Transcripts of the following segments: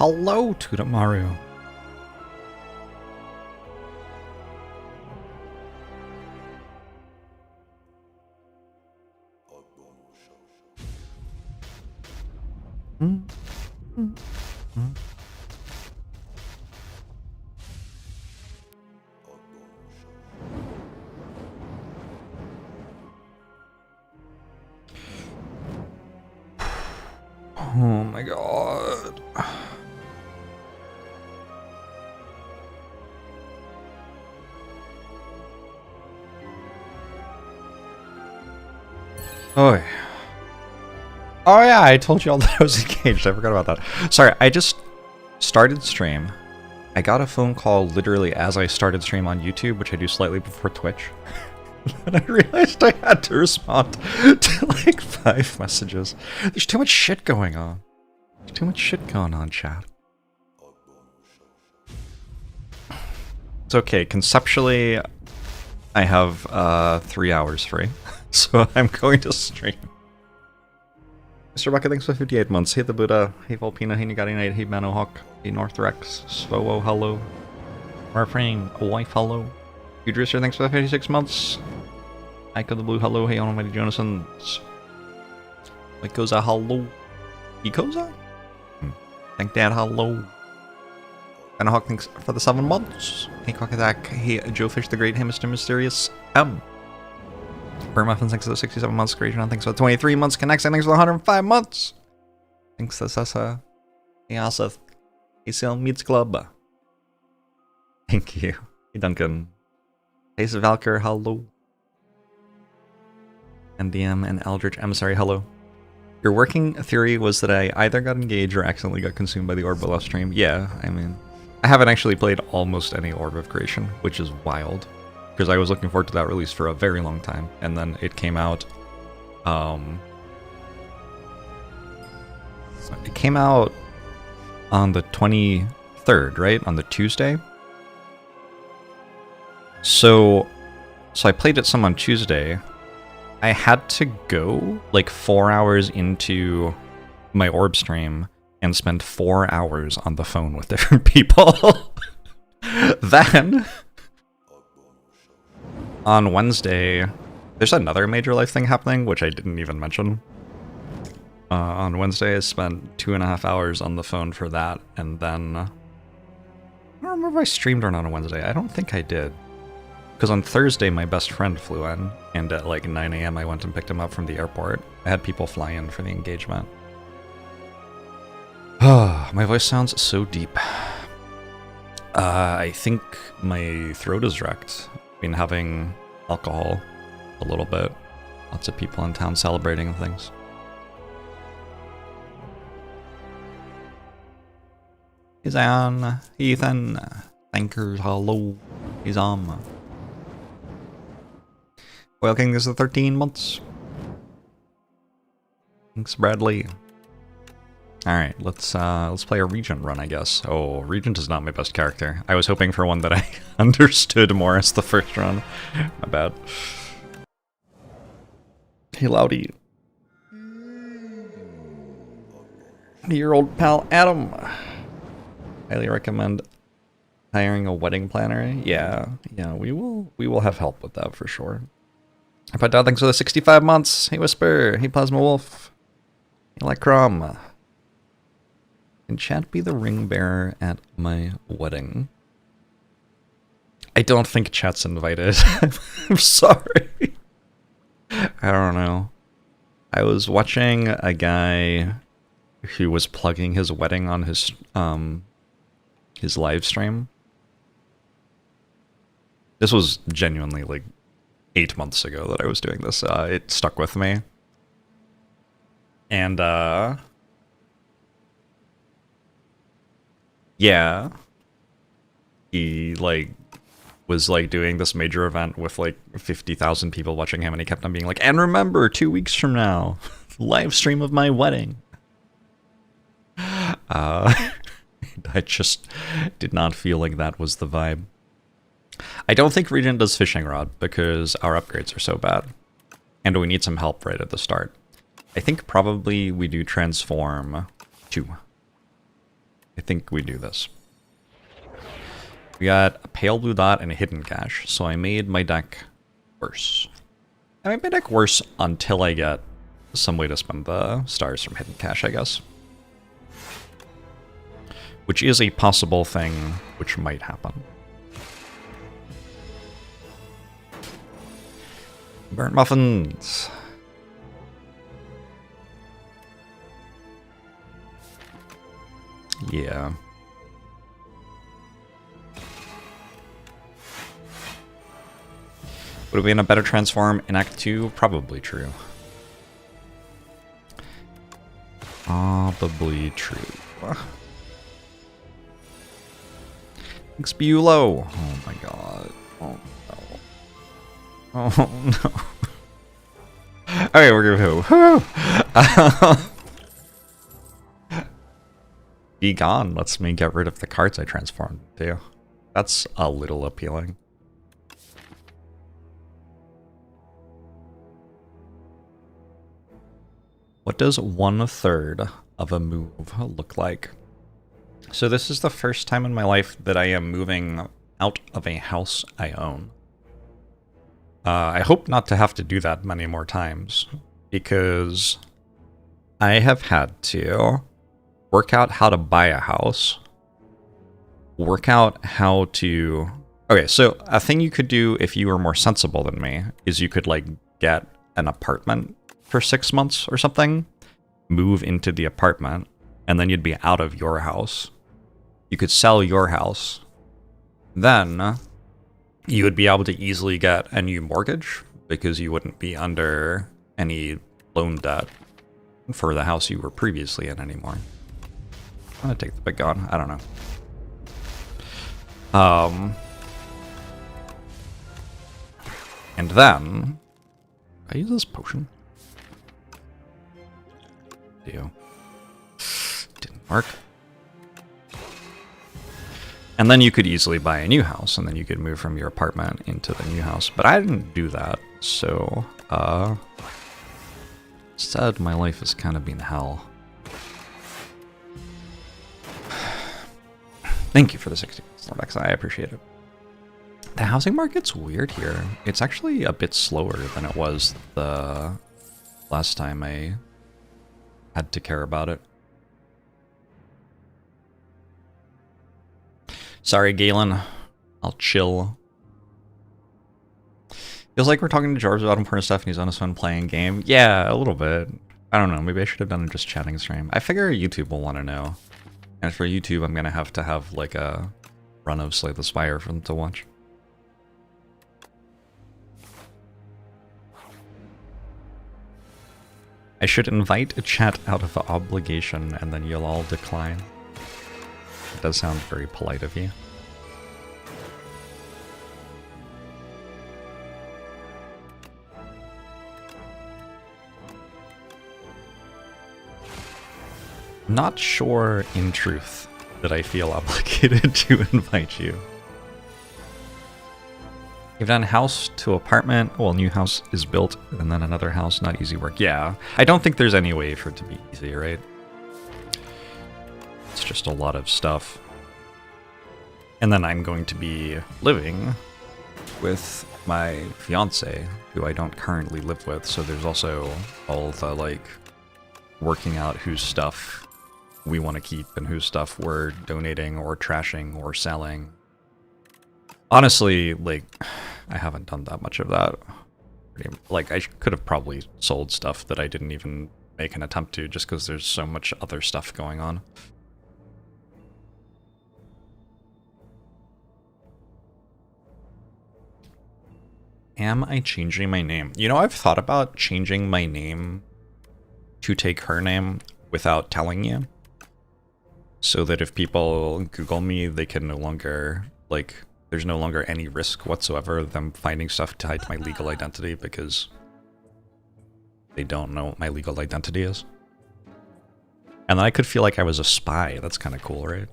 Hello to the Mario. Oh my god. Oh yeah. Oh yeah, I told you all that I was engaged. I forgot about that. Sorry, I just started stream. I got a phone call literally as I started stream on YouTube, which I do slightly before Twitch. And I realized I had to respond to like 5 messages. There's too much shit going on. There's too much shit going on, chat. It's okay. Conceptually, I have 3 hours free, so I'm going to stream. Mr. Bucket, thanks for 58 months. Hey the Buddha, hey Volpina, hey Nagati Knight, hey Manohawk, hey Northrex, Svowo, hello. Warframe, a wife, hello. Udrusser, thanks for 56 months. Ika the Blue, hello. Hey Almighty Jonathan. Ikoza, hello. Ikoza? Thank Dad, hello. Manohawk, thanks for the 7 months. Hey Quackattack, hey Joe Fish the Great, hey Mr. Mysterious. Burmuffin, thanks for the 67 months. Great, thanks for the 23 months. Connects, thanks for the 105 months. Thanks to Sessa. Hey Aseth. Hey Sil Meets Club. Thank you. Hey Duncan. Hey Valkyr, hello. NDM and Eldritch Emissary, hello. Your working theory was that I either got engaged or accidentally got consumed by the Orb below stream. Yeah, I mean, I haven't actually played almost any Orb of Creation, which is wild. Because I was looking forward to that release for a very long time, and then it came out. It came out on the 23rd, right? On the Tuesday. So I played it some on Tuesday. I had to go like 4 hours into my Orb stream and spend 4 hours on the phone with different people. Then on Wednesday, there's another major life thing happening, which I didn't even mention. On Wednesday, I spent 2.5 hours on the phone for that, and then I don't remember if I streamed or not on Wednesday. I don't think I did. Because on Thursday, my best friend flew in, and at like 9 AM, I went and picked him up from the airport. I had people fly in for the engagement. My voice sounds so deep. I think my throat is wrecked. Been having alcohol a little bit. Lots of people in town celebrating and things. He's on. Ethan. Thankers, hello. He's on. Oil King, this is 13 months. Thanks, Bradley. Alright, let's play a Regent run, I guess. Oh, Regent is not my best character. I was hoping for one that I understood more as the first run. My bad. Hey, Loudy. Your old pal, Adam. Highly recommend hiring a wedding planner. Yeah, we will have help with that for sure. I put down thanks for the 65 months. Hey, Whisper. Hey, Plasma Wolf. Hey, Lycrom. Can chat be the ring bearer at my wedding? I don't think chat's invited. I'm sorry. I don't know. I was watching a guy who was plugging his wedding on his live stream. This was genuinely like 8 months ago that I was doing this. It stuck with me. And yeah, he like was like doing this major event with like 50,000 people watching him, and he kept on being like, and remember 2 weeks from now, live stream of my wedding. I just did not feel like that was the vibe. I don't think Regent does fishing rod because our upgrades are so bad, and we need some help right at the start. I think probably we do transform 2. I think we do this. We got a pale blue dot and a hidden cache, so I made my deck worse. I made my deck worse until I get some way to spend the stars from hidden cache, I guess. Which is a possible thing which might happen. Burnt muffins! Yeah. Would it be in a better transform in Act 2? Probably true. Probably true. Thanks, Bulo. Oh my god. Oh no. Oh no. Okay, we're gonna go. Be gone lets me get rid of the cards I transformed to. That's a little appealing. What does 1/3 of a move look like? So this is the first time in my life that I am moving out of a house I own. I hope not to have to do that many more times, because I have had to work out how to buy a house, work out how to... Okay, so a thing you could do if you were more sensible than me is you could, like, get an apartment for 6 months or something, move into the apartment, and then you'd be out of your house. You could sell your house. Then you would be able to easily get a new mortgage because you wouldn't be under any loan debt for the house you were previously in anymore. I'm gonna take the big gun. I don't know. And then I use this potion. Didn't work. And then you could easily buy a new house, and then you could move from your apartment into the new house. But I didn't do that, so instead my life has kind of been hell. Thank you for the 60 Starbucks. I appreciate it. The housing market's weird here. It's actually a bit slower than it was the last time I had to care about it. Sorry, Galen. I'll chill. Feels like we're talking to Jorbs about important stuff and he's on his phone playing game. Yeah, a little bit. I don't know. Maybe I should have done a just chatting stream. I figure YouTube will want to know. And for YouTube, I'm going to have like a run of Slay the Spire for them to watch. I should invite a chat out of obligation and then you'll all decline. It does sound very polite of you. Not sure, in truth, that I feel obligated to invite you. You've done house to apartment, well, new house is built, and then another house, not easy work. Yeah, I don't think there's any way for it to be easy, right? It's just a lot of stuff. And then I'm going to be living with my fiance, who I don't currently live with, so there's also all the, like, working out whose stuff we want to keep and whose stuff we're donating or trashing or selling. Honestly, like, I haven't done that much of that. Like, I could have probably sold stuff that I didn't even make an attempt to just because there's so much other stuff going on. Am I changing my name? You know, I've thought about changing my name to take her name without telling you. So that if people Google me, they can no longer, like, there's no longer any risk whatsoever of them finding stuff tied to my legal identity because they don't know what my legal identity is. And then I could feel like I was a spy. That's kind of cool, right?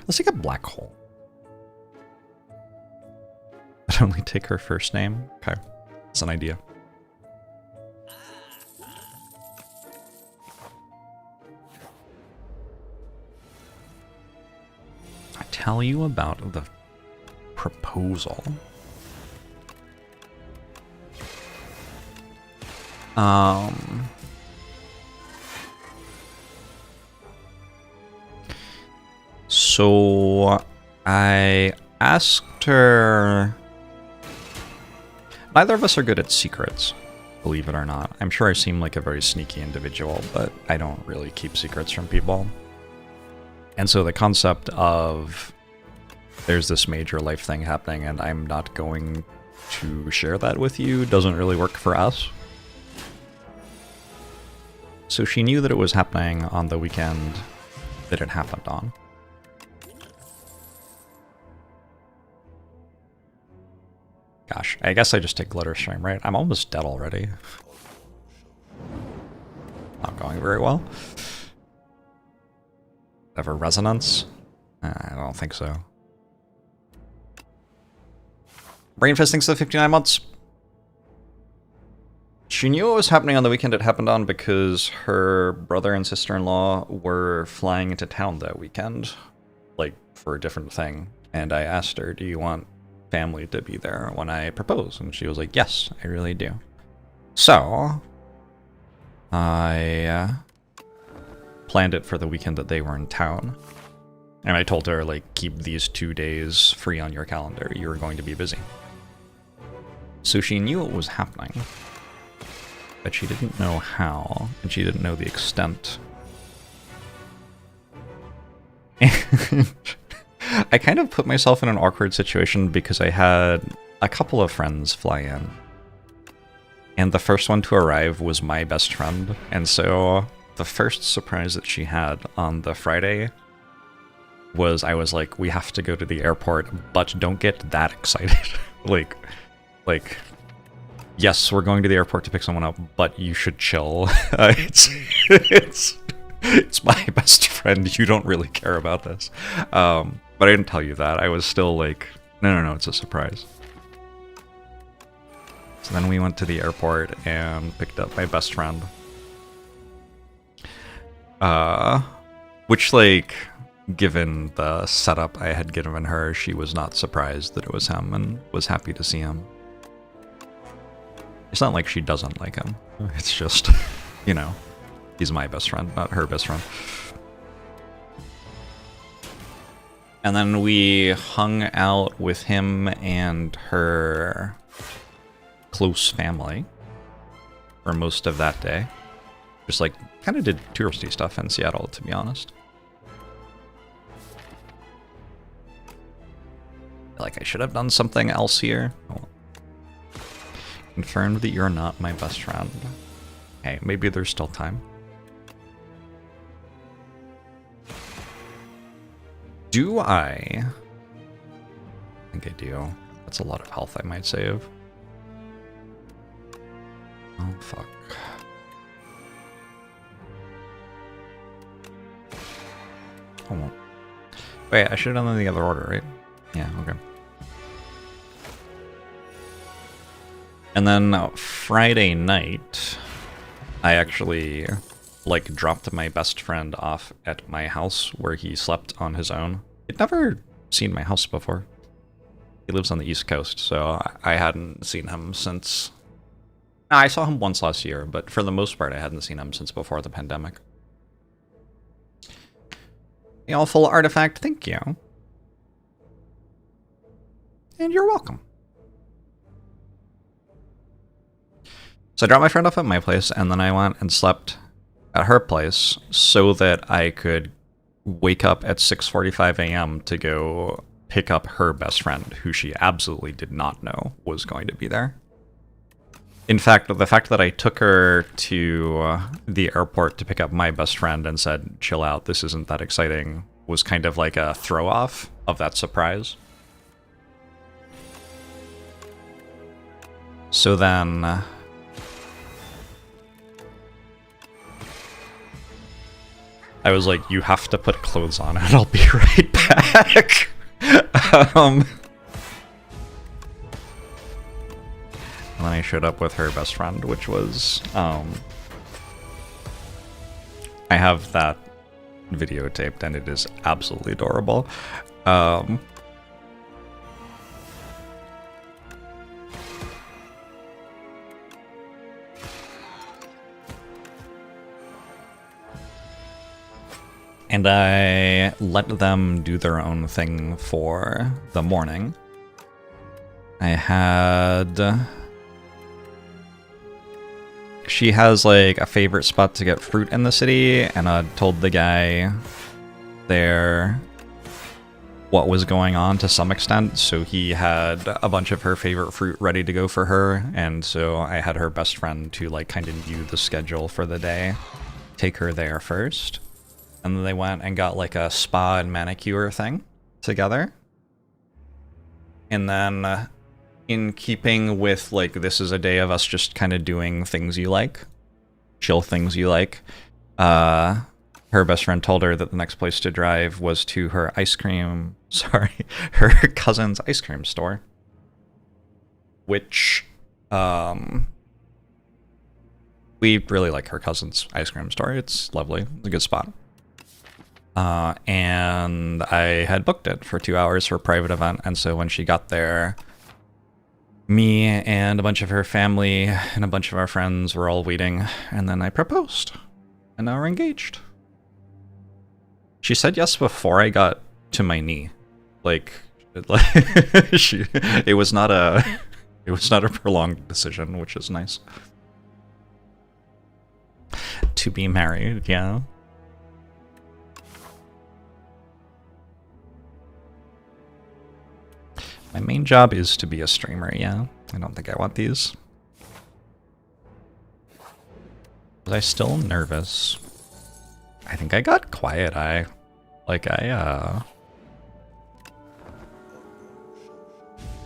Let's take a black hole. I'd only take her first name. Okay, that's an idea. tell you about the proposal. So I asked her. Neither of us are good at secrets, believe it or not. I'm sure I seem like a very sneaky individual, but I don't really keep secrets from people. And so the concept of there's this major life thing happening and I'm not going to share that with you doesn't really work for us. So she knew that it was happening on the weekend that it happened on. Gosh, I guess I just take glitter stream, right? I'm almost dead already. Not going very well. Have a resonance? I don't think so. Brainfist thinks the 59 months. She knew what was happening on the weekend it happened on because her brother and sister-in-law were flying into town that weekend, like, for a different thing. And I asked her, do you want family to be there when I propose? And she was like, yes, I really do. So, I planned it for the weekend that they were in town. And I told her, like, keep these 2 days free on your calendar. You were going to be busy. So she knew it was happening, but she didn't know how, and she didn't know the extent. And I kind of put myself in an awkward situation because I had a couple of friends fly in. And the first one to arrive was my best friend, and so the first surprise that she had on the Friday was I was like, we have to go to the airport, but don't get that excited. like, yes, we're going to the airport to pick someone up, but you should chill. It's my best friend. You don't really care about this. But I didn't tell you that. I was still like, no, it's a surprise. So then we went to the airport and picked up my best friend. Which, like, given the setup I had given her, she was not surprised that it was him and was happy to see him. It's not like she doesn't like him. It's just, you know, he's my best friend, not her best friend. And then we hung out with him and her close family for most of that day. Just, like, kind of did touristy stuff in Seattle, to be honest. Like, I should have done something else here. Oh. Confirmed that you're not my best friend. Hey, maybe there's still time. Do I think I do. That's a lot of health I might save. Oh, fuck. Oh. Wait, I should have done it in the other order, right? Yeah, okay. And then Friday night, I actually, like, dropped my best friend off at my house where he slept on his own. He'd never seen my house before. He lives on the East Coast, so I hadn't seen him since... I saw him once last year, but for the most part, I hadn't seen him since before the pandemic. The awful artifact, thank you. And you're welcome. So I dropped my friend off at my place, and then I went and slept at her place so that I could wake up at 6:45 a.m. to go pick up her best friend, who she absolutely did not know was going to be there. In fact, the fact that I took her to the airport to pick up my best friend and said, chill out, this isn't that exciting, was kind of like a throw-off of that surprise. So then... I was like, you have to put clothes on and I'll be right back. And then I showed up with her best friend, which was, I have that videotaped and it is absolutely adorable. Um, and I let them do their own thing for the morning. I had... She has like a favorite spot to get fruit in the city, and I told the guy there what was going on to some extent, so he had a bunch of her favorite fruit ready to go for her, and so I had her best friend to like kind of view the schedule for the day, take her there first, and then they went and got like a spa and manicure thing together. And then in keeping with like this is a day of us just kind of doing things you like, chill things you like, her best friend told her that the next place to drive was to her her cousin's ice cream store, which we really like her cousin's ice cream store. It's lovely. It's a good spot. And I had booked it for 2 hours for a private event, and so when she got there, me and a bunch of her family and a bunch of our friends were all waiting, and then I proposed, and now we're engaged. She said yes before I got to my knee. It was not a prolonged decision, which is nice. To be married, yeah. My main job is to be a streamer, yeah. I don't think I want these. Was I still nervous? I think I got quiet. I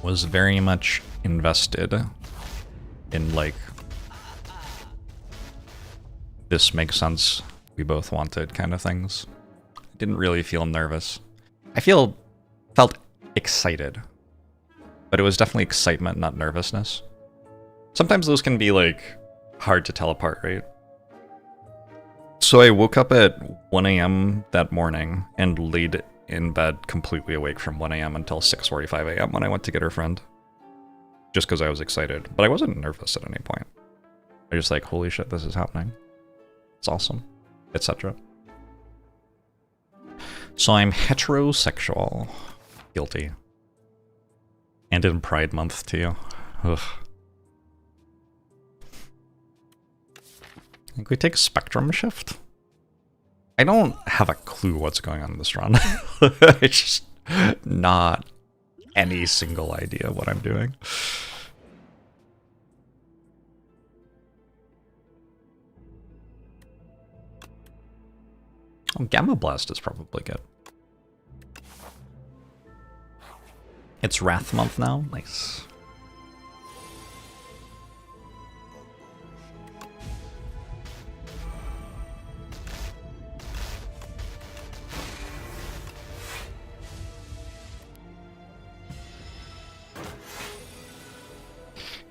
was very much invested in like, this makes sense, we both wanted kind of things. I didn't really feel nervous. I felt excited, but it was definitely excitement, not nervousness. Sometimes those can be like hard to tell apart, right? So I woke up at 1 a.m. that morning and laid in bed completely awake from 1 a.m. until 6:45 a.m. when I went to get her friend. Just because I was excited. But I wasn't nervous at any point. I was just like, holy shit, this is happening. It's awesome. Etc. So I'm heterosexual. Guilty. And in Pride Month too. Ugh. I think we take Spectrum Shift. I don't have a clue what's going on in this run. It's just not any single idea what I'm doing. Oh, Gamma Blast is probably good. It's Wrath Month now. Nice.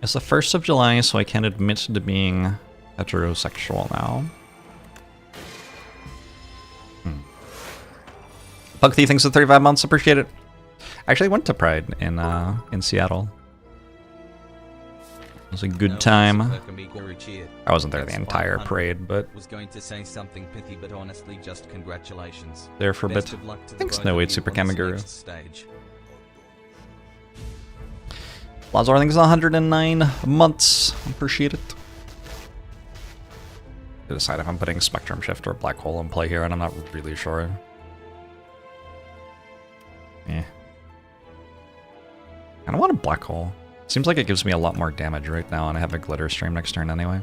It's the 1st of July, so I can admit to being heterosexual now. Pugthy, thanks for 35 months, appreciate it. I actually went to Pride in Seattle. It was a good time. I wasn't there the entire parade, but was going to say something pithy, but honestly, just congratulations. There for a bit. Thanks, No Wait, Super Kamiguru. Lazar, thanks 109 months. Appreciate it. To decide if I'm putting Spectrum Shift or Black Hole in play here, and I'm not really sure. Eh. I don't want a Black Hole. Seems like it gives me a lot more damage right now, and I have a Glitter Stream next turn anyway.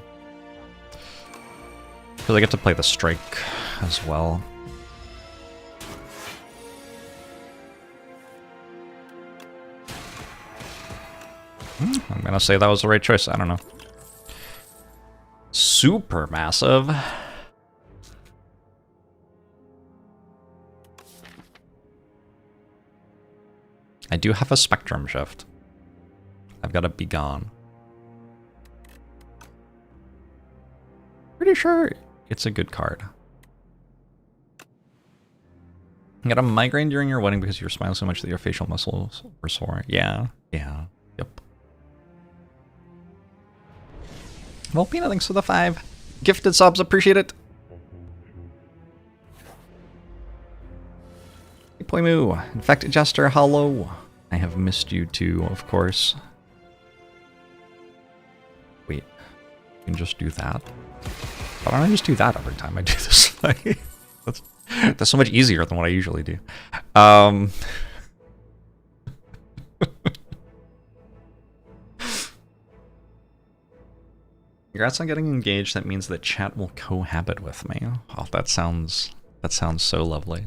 Because I get to play the Strike as well. I'm gonna say that was the right choice. I don't know. Super massive. I do have a Spectrum Shift. I've got to be gone. Pretty sure it's a good card. You got a migraine during your wedding because you were smiling so much that your facial muscles were sore. Yeah, yeah, yep. Well, Peanut, thanks for the 5. Gifted subs, appreciate it. Hey, Poimu. Infected Jester, hello. I have missed you too, of course. Wait, you can just do that? Why don't I just do that every time I do this? That's so much easier than what I usually do. Congrats on getting engaged. That means that chat will cohabit with me. Oh, that sounds so lovely.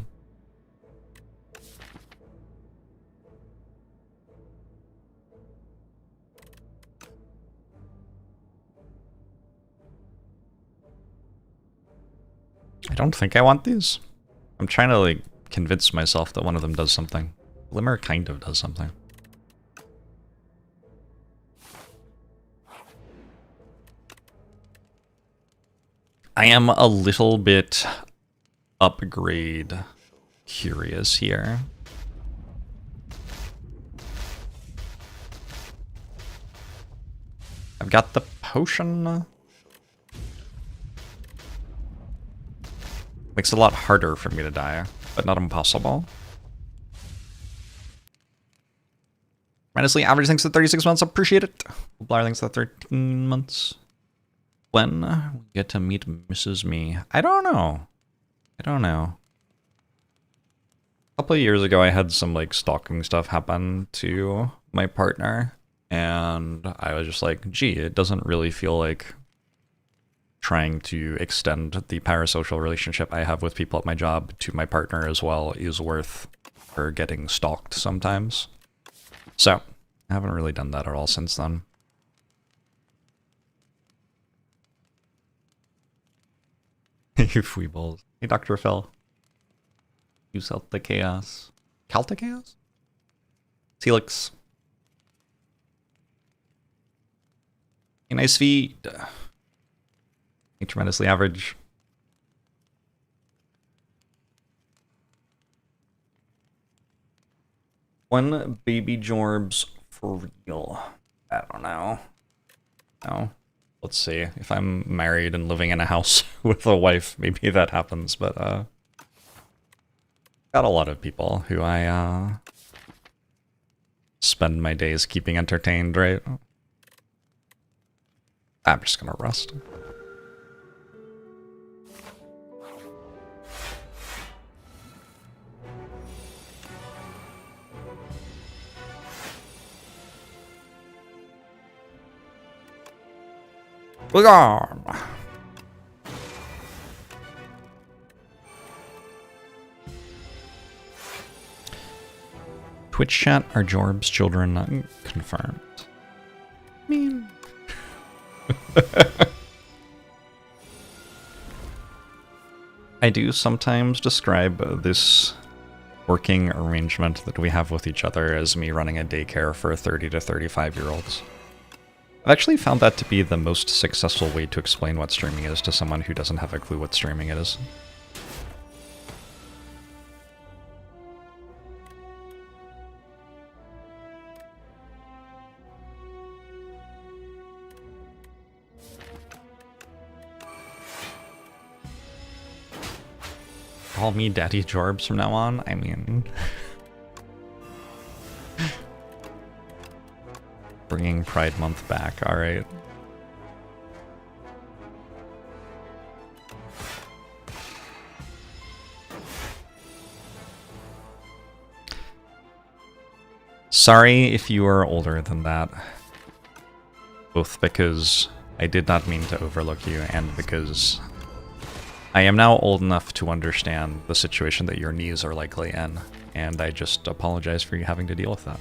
I don't think I want these. I'm trying to, like, convince myself that one of them does something. Glimmer kind of does something. I am a little bit upgrade curious here. I've got the potion. Makes it a lot harder for me to die, but not impossible. Honestly, average thanks to 36 months, appreciate it. Blair thanks to 13 months. When we get to meet Mrs. Me? I don't know. I don't know. A couple of years ago, I had some, like, stalking stuff happen to my partner, and I was just like, gee, it doesn't really feel like trying to extend the parasocial relationship I have with people at my job to my partner as well is worth her getting stalked sometimes. So, I haven't really done that at all since then. You Weebles. Hey, Dr. Phil. You Celtic Chaos. Celtic Chaos? Helix. Hey, nice feed. Hey, tremendously average. One baby Jorbs for real. I don't know. No. Let's see. If I'm married and living in a house with a wife, maybe that happens, but got a lot of people who I spend my days keeping entertained, right? I'm just gonna rust. Look on. Twitch chat, are Jorbs children confirmed? I mean... I do sometimes describe this working arrangement that we have with each other as me running a daycare for 30 to 35-year-olds. I've actually found that to be the most successful way to explain what streaming is to someone who doesn't have a clue what streaming is. Call me Daddy Jorbs from now on? I mean... Bringing Pride Month back, alright. Sorry if you are older than that. Both because I did not mean to overlook you, and because I am now old enough to understand the situation that your knees are likely in, and I just apologize for you having to deal with that.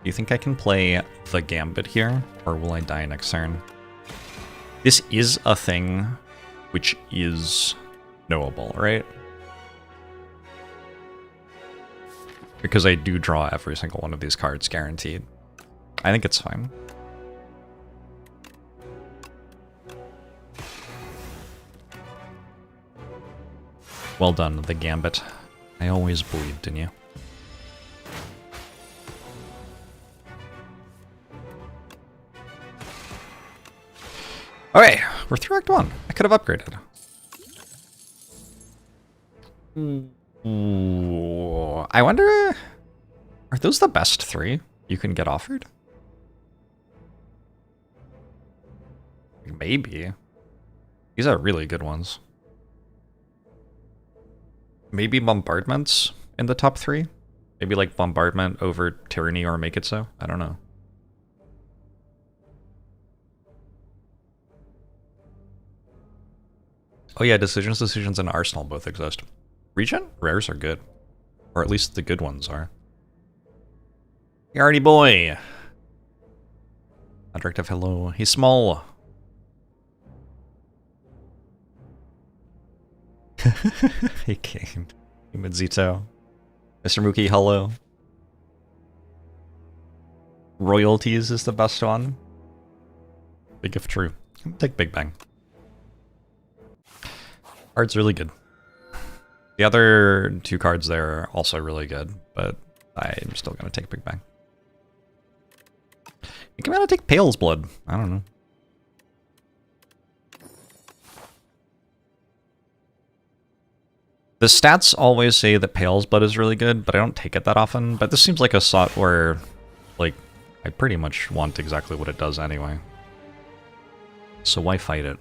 Do you think I can play the Gambit here, or will I die next turn? This is a thing which is knowable, right? Because I do draw every single one of these cards guaranteed. I think it's fine. Well done, the Gambit. I always believed in you. Okay, we're through Act 1. I could have upgraded. Ooh, I wonder... Are those the best 3 you can get offered? Maybe. These are really good ones. Maybe Bombardments in the top 3? Maybe like Bombardment over Tyranny or Make It So? I don't know. Oh yeah, Decisions, and Arsenal both exist. Regen? Rares are good. Or at least the good ones are. Yardy boy! Directive hello. He's small. He came. Human Zito. Mr. Mookie, hello. Royalties is the best one. Big if true. Take Big Bang. Card's really good. The other 2 cards there are also really good, but I'm still gonna take Big Bang. You can take Pale's Blood. I don't know. The stats always say that Pale's Blood is really good, but I don't take it that often. But this seems like a slot where, like, I pretty much want exactly what it does anyway. So why fight it?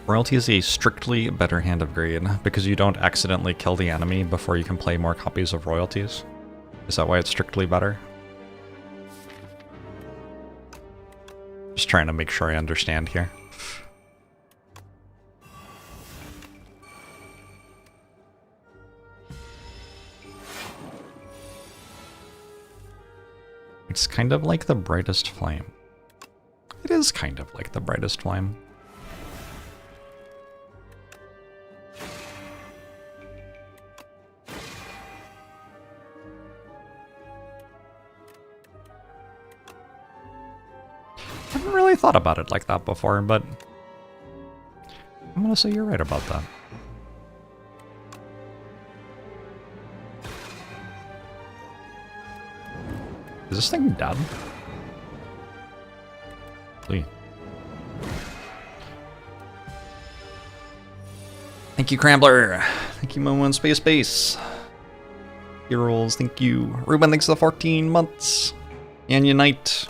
Royalty is a strictly better hand of greed, because you don't accidentally kill the enemy before you can play more copies of royalties. Is that why it's strictly better? Just trying to make sure I understand here. It's kind of like the brightest flame. It is kind of like the brightest flame. I haven't really thought about it like that before, but I'm gonna say you're right about that. Is this thing dead? Please. Thank you, Crambler. Thank you, Momo and Space Base. Heroes, thank you. Ruben, thanks for the 14 months. And Unite.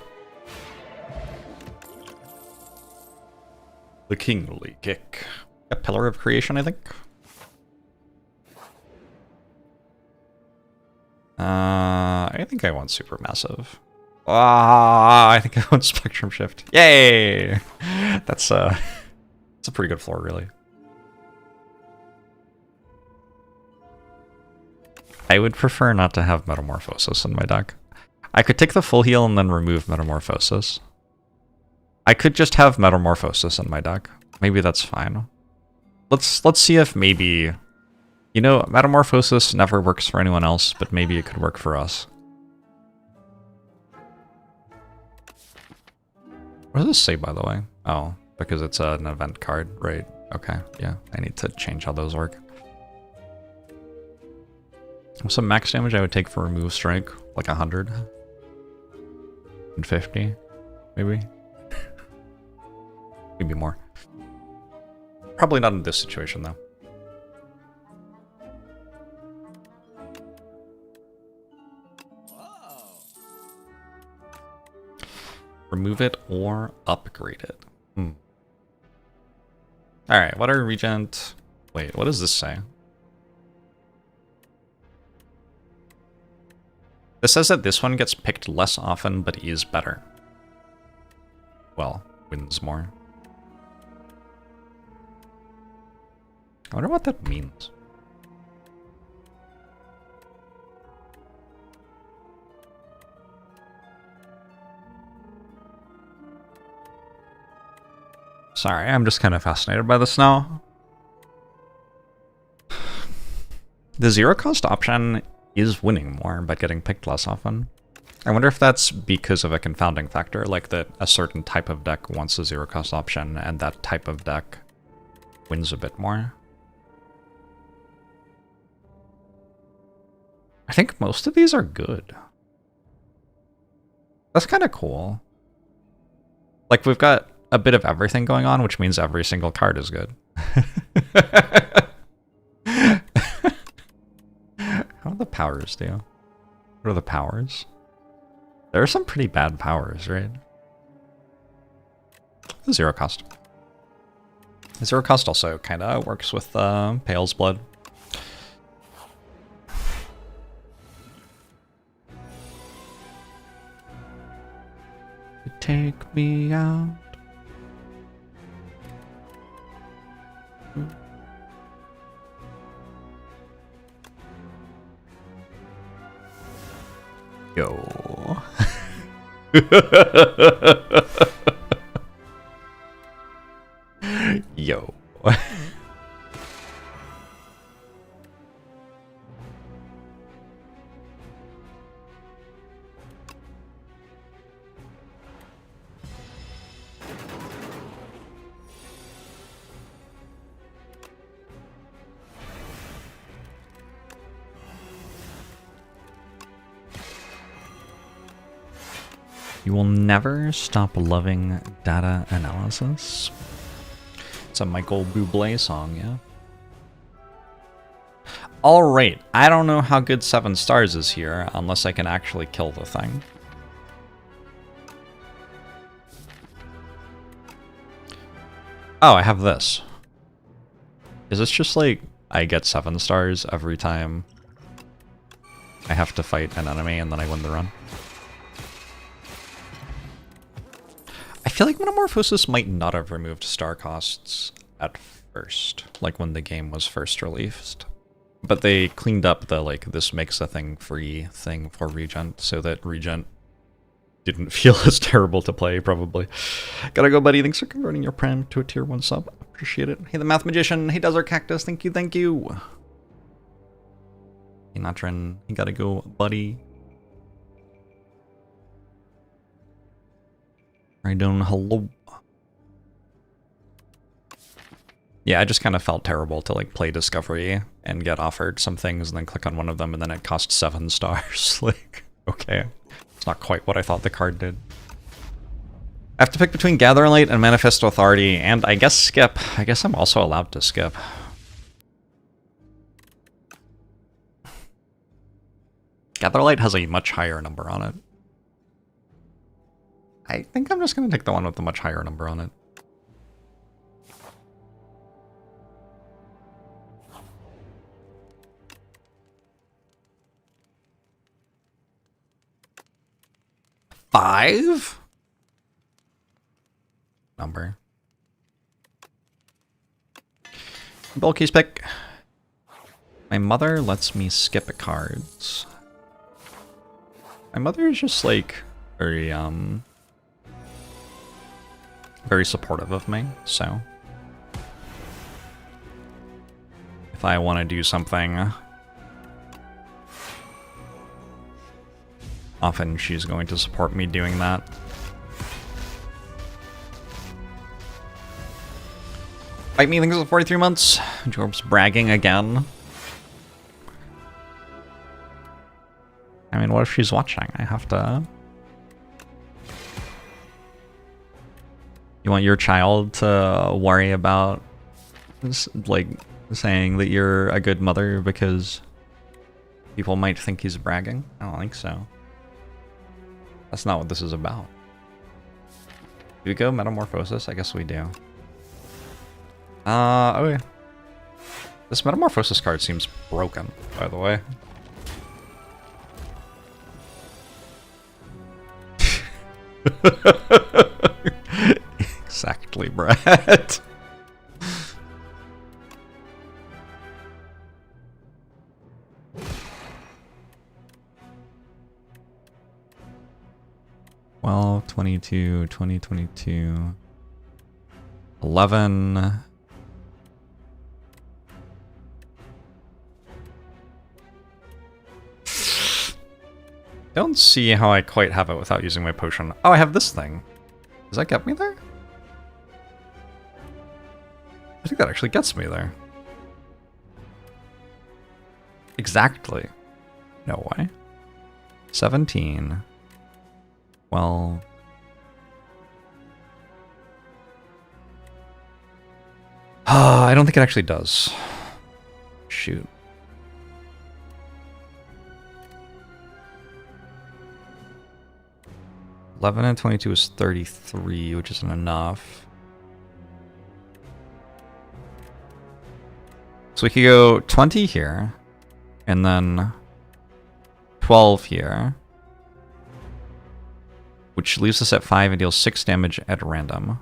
The Kingly Kick. A Pillar of Creation, I think. I think I want Supermassive. I think I want Spectrum Shift. Yay! That's a pretty good floor, really. I would prefer not to have Metamorphosis in my deck. I could take the full heal and then remove Metamorphosis. I could just have Metamorphosis in my deck. Maybe that's fine. Let's see if maybe... You know, Metamorphosis never works for anyone else, but maybe it could work for us. What does this say, by the way? Oh, because it's an event card, right? Okay, yeah, I need to change how those work. What's the max damage I would take for Remove Strike? Like 100? 150? Maybe? Maybe more. Probably not in this situation, though. Remove it or upgrade it. Alright, what are Regent... Wait, what does this say? This says that this one gets picked less often, but is better. Well, wins more. I wonder what that means. Sorry, I'm just kind of fascinated by this now. The zero cost option is winning more, but getting picked less often. I wonder if that's because of a confounding factor, like that a certain type of deck wants a zero cost option, and that type of deck wins a bit more. I think most of these are good. That's kind of cool. Like, we've got a bit of everything going on, which means every single card is good. How do the powers do? What are the powers? There are some pretty bad powers, right? Zero cost. Zero cost also kind of works with Pale's Blood. Take me out. Yo. Yo. You will never stop loving data analysis. It's a Michael Bublé song, yeah? Alright, I don't know how good 7 stars is here unless I can actually kill the thing. Oh, I have this. Is this just like, I get 7 stars every time I have to fight an enemy and then I win the run? I feel like Metamorphosis might not have removed star costs at first, like when the game was first released. But they cleaned up the, like, this makes a thing free thing for Regent, so that Regent didn't feel as terrible to play, probably. Gotta go, buddy. Thanks for converting your Prem to a tier 1 sub. Appreciate it. Hey, the Math Magician. Hey, Desert Cactus. Thank you, thank you. Hey, Natrin. You gotta go, buddy. Rhydon, hello. Yeah, I just kind of felt terrible to like play Discovery and get offered some things and then click on one of them and then it cost 7 stars. Like, okay. It's not quite what I thought the card did. I have to pick between Gatherlight and Manifest Authority, and I guess skip. I guess I'm also allowed to skip. Gatherlight has a much higher number on it. I think I'm just going to take the one with the much higher number on it. Five? Number. Bulky's pick. My mother lets me skip cards. My mother is just like very very supportive of me, so if I want to do something, often she's going to support me doing that. Fight me, thanks for 43 months. Jorbs bragging again. I mean, what if she's watching? I have to... You want your child to worry about, like, saying that you're a good mother because people might think he's bragging? I don't think so. That's not what this is about. Do we go Metamorphosis? I guess we do. Okay. This Metamorphosis card seems broken, by the way. Exactly, Brad. Well, 22, 2022. 11. Don't see how I quite have it without using my potion. Oh, I have this thing. Does that get me there? I think that actually gets me there. Exactly. No way. 17. Well... I don't think it actually does. Shoot. $11 and 22 is 33, which isn't enough. So we could go 20 here, and then 12 here, which leaves us at 5 and deals 6 damage at random.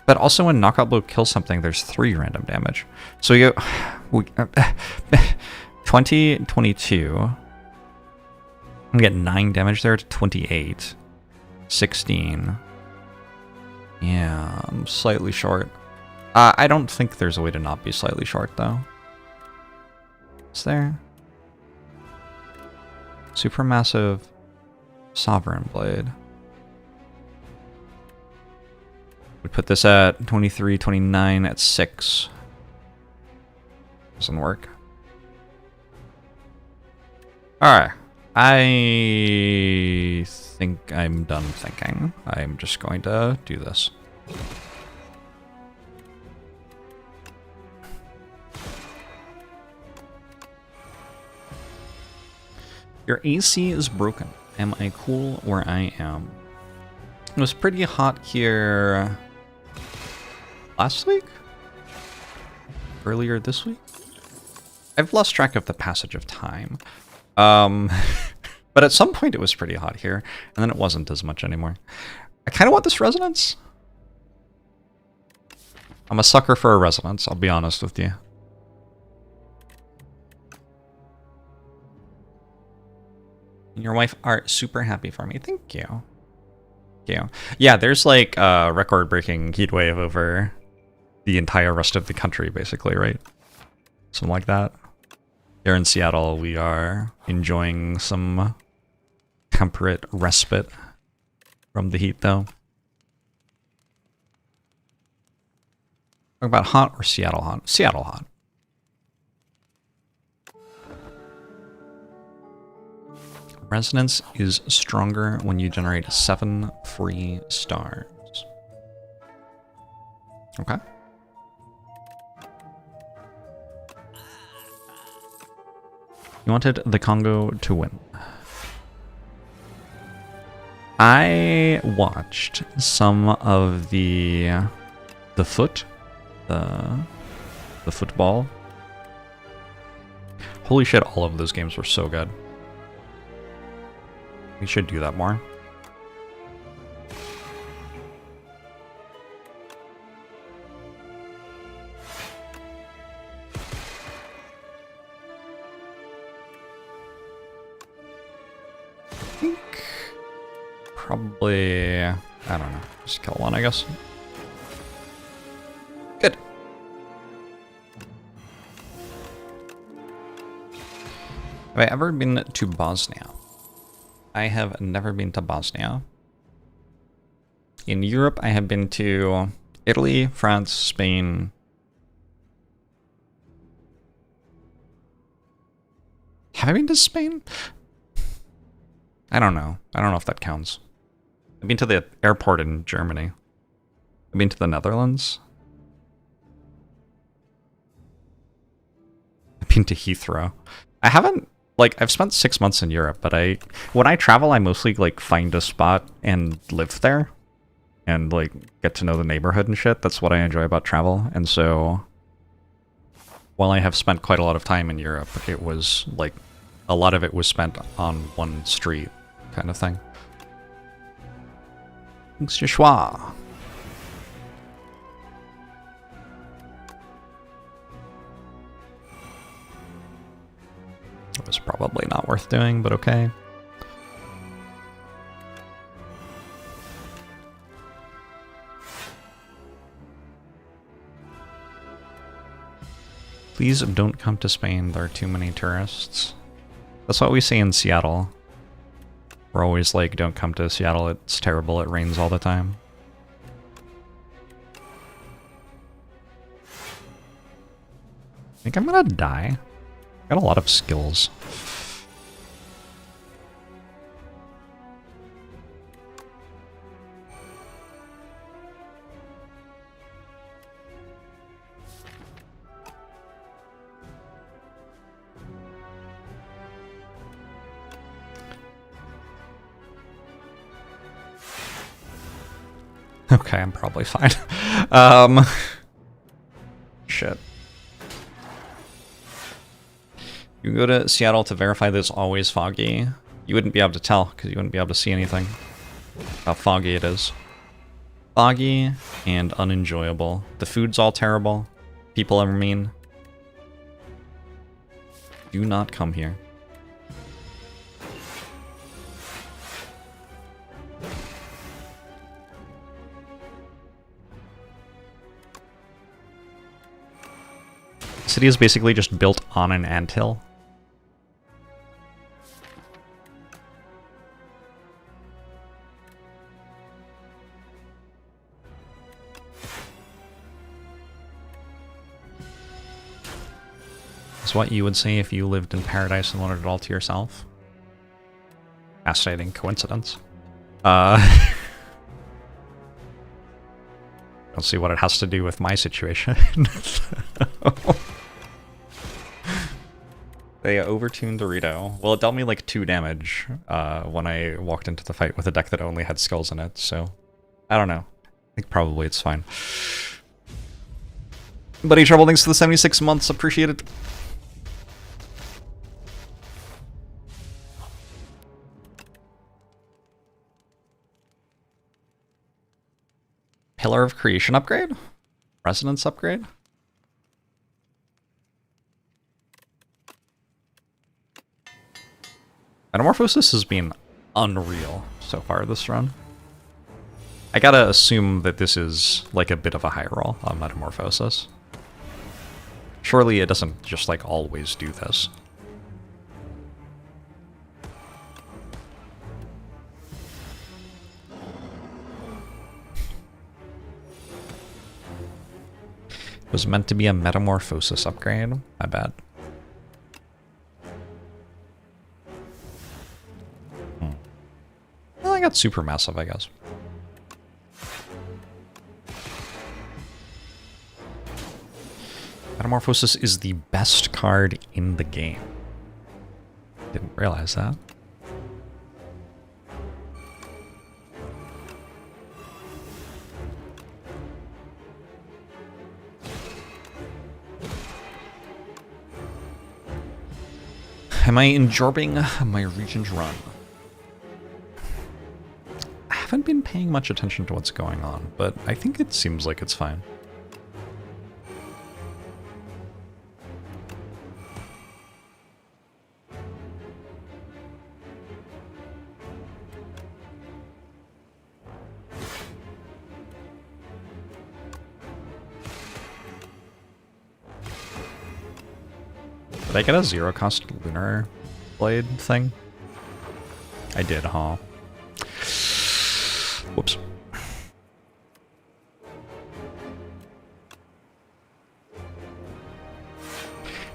But also when Knockout Blow kills something, there's 3 random damage. So we go 20, 22. I'm gonna get 9 damage there to 28. 16. Yeah, I'm slightly short. I don't think there's a way to not be slightly short, though. Is there? Supermassive Sovereign Blade. We put this at 23, 29 at 6. Doesn't work. Alright. I think I'm done thinking. I'm just going to do this. Your AC is broken. Am I cool where I am? It was pretty hot here last week? Earlier this week? I've lost track of the passage of time. But at some point it was pretty hot here, and then it wasn't as much anymore. I kind of want this resonance. I'm a sucker for a resonance, I'll be honest with you. And your wife are super happy for me. Thank you. Thank you. Yeah, there's like a record-breaking heat wave over the entire rest of the country, basically, right? Something like that. Here in Seattle, we are enjoying some temperate respite from the heat, though. Talk about hot or Seattle hot? Seattle hot. Resonance is stronger when you generate 7 free stars. Okay. You wanted the Congo to win. I watched some of the football. Holy shit, all of those games were so good. We should do that more. I think probably, I don't know, just kill one, I guess. Good. Have I ever been to Bosnia? I have never been to Bosnia. In Europe, I have been to Italy, France, Spain. Have I been to Spain? I don't know. I don't know if that counts. I've been to the airport in Germany. I've been to the Netherlands. I've been to Heathrow. I haven't, like, I've spent 6 months in Europe, but when I travel, I mostly, like, find a spot and live there. And, like, get to know the neighborhood and shit. That's what I enjoy about travel. And so, while I have spent quite a lot of time in Europe, it was, like, a lot of it was spent on one street kind of thing. Thanks, Joshua. It was probably not worth doing, but okay. Please don't come to Spain, there are too many tourists. That's what we say in Seattle. We're always like, don't come to Seattle, it's terrible, it rains all the time. I think I'm gonna die. Got a lot of skills. Okay, I'm probably fine. Shit. You go to Seattle to verify that it's always foggy. You wouldn't be able to tell, because you wouldn't be able to see anything. How foggy it is. Foggy and unenjoyable. The food's all terrible. People are mean. Do not come here. The city is basically just built on an anthill. It's what you would say if you lived in paradise and wanted it all to yourself. Fascinating coincidence. Don't see what it has to do with my situation. They overtuned Dorito. Well, it dealt me like 2 damage when I walked into the fight with a deck that only had skulls in it, so I don't know. I think probably it's fine. Buddy Trouble, thanks for the 76 months. Appreciate it. Pillar of Creation upgrade? Resonance upgrade? Metamorphosis has been unreal so far this run. I gotta assume that this is like a bit of a high roll on Metamorphosis. Surely it doesn't just like always do this. It was meant to be a Metamorphosis upgrade. My bad. Well, I got super massive, I guess. Metamorphosis is the best card in the game. Didn't realize that. Am I enjoying my Regent run? I haven't been paying much attention to what's going on, but I think it seems like it's fine. Did I get a 0-cost lunar blade thing? I did, huh? Whoops.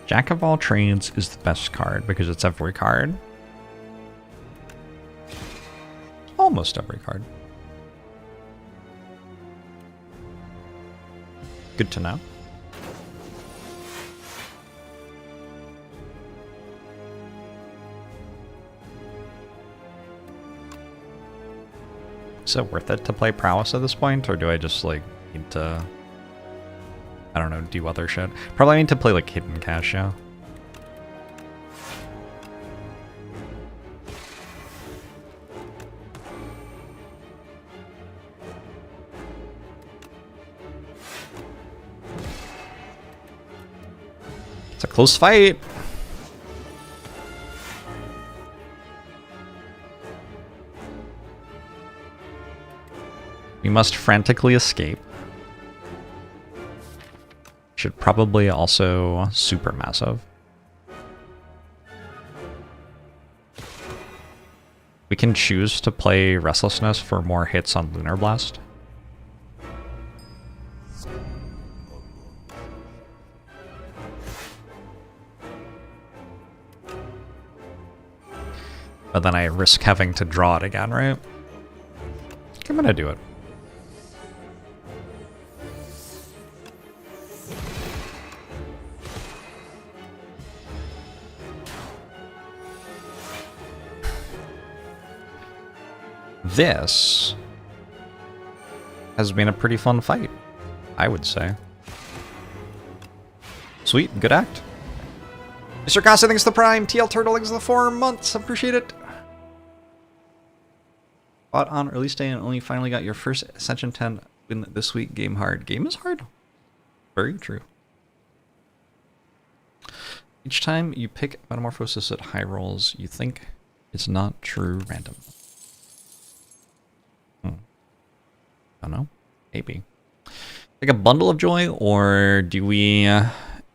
Jack of all trades is the best card because it's every card. Almost every card. Good to know. Is it worth it to play Prowess at this point, or do I just, like, need to, I don't know, do other shit? Probably need to play, like, Hidden Cash, yeah. It's a close fight! We must frantically escape. should probably also supermassive. We can choose to play Restlessness for more hits on Lunar Blast. But then I risk having to draw it again, right? I'm gonna do it. This has been a pretty fun fight, I would say. Sweet, good act. Mr. Costa, thanks to the Prime. TL Turtle, thanks to the 4 months. Appreciate it. Bought on release day and only finally got your first Ascension 10 win this week. Game hard. Game is hard. Very true. Each time you pick Metamorphosis at high rolls, you think it's not true random. I don't know. Maybe. Like a bundle of joy, or do we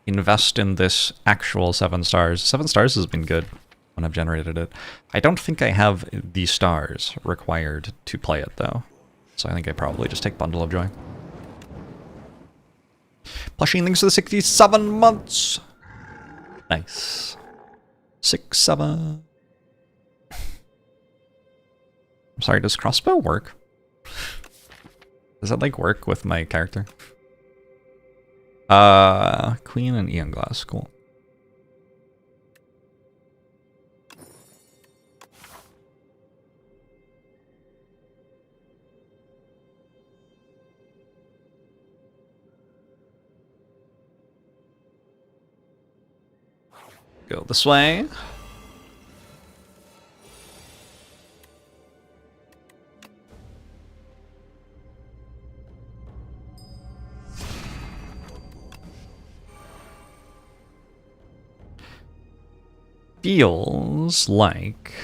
invest in this actual 7 stars? 7 stars has been good when I've generated it. I don't think I have the stars required to play it, though. So I think I probably just take bundle of joy. Plushing things to the 67 months. Nice. 6, 7. I'm sorry, does crossbow work? Does that, like, work with my character? Queen and Eon Glass, cool. Go this way. Feels like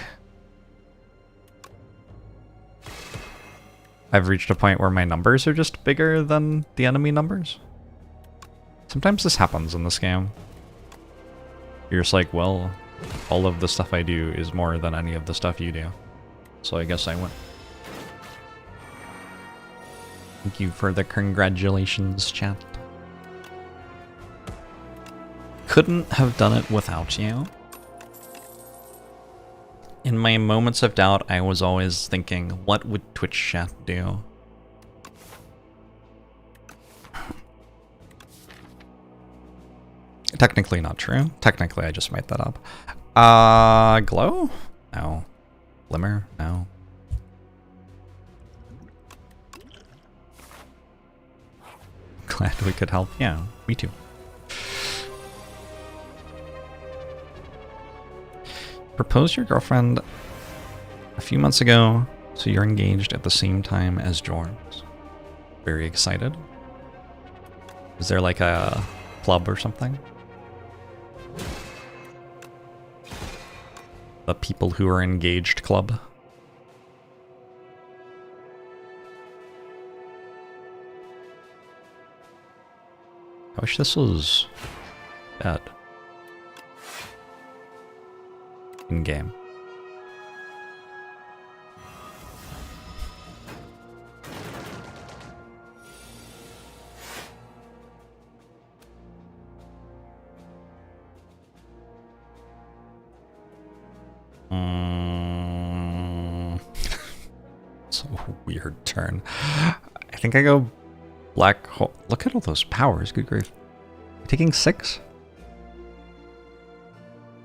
I've reached a point where my numbers are just bigger than the enemy numbers. Sometimes this happens in this game. You're just like, well, all of the stuff I do is more than any of the stuff you do. So I guess I win. Thank you for the congratulations, chat. Couldn't have done it without you. In my moments of doubt, I was always thinking, what would Twitch chat do? Technically not true. Technically, I just made that up. Glow? No. Glimmer? No. Glad we could help. Yeah, me too. Proposed your girlfriend a few months ago, so you're engaged at the same time as Jorbs. Very excited. Is there like a club or something? The people who are engaged club? I wish this was bad. In game. It's a weird turn. I think I go black hole. Look at all those powers, good grief. Taking 6?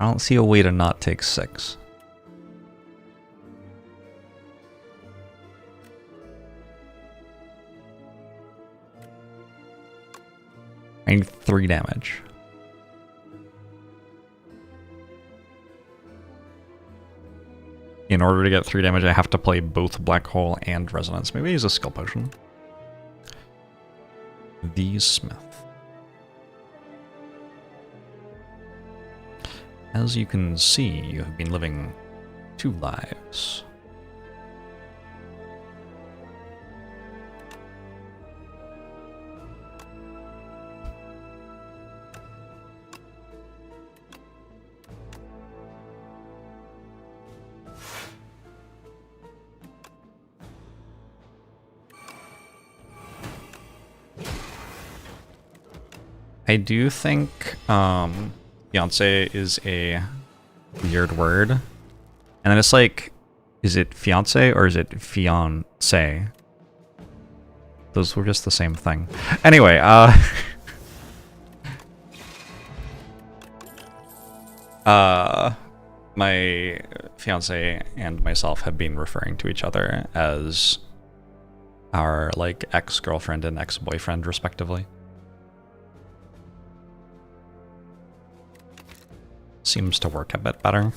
I don't see a way to not take 6. I need 3 damage. In order to get 3 damage, I have to play both Black Hole and Resonance. Maybe I use a skill potion. The Smith. As you can see, you have been living 2 lives. I do think fiance is a weird word. And then it's like, is it fiance or is it fiance? Those were just the same thing. Anyway, my fiance and myself have been referring to each other as our like ex-girlfriend and ex-boyfriend respectively. Seems to work a bit better.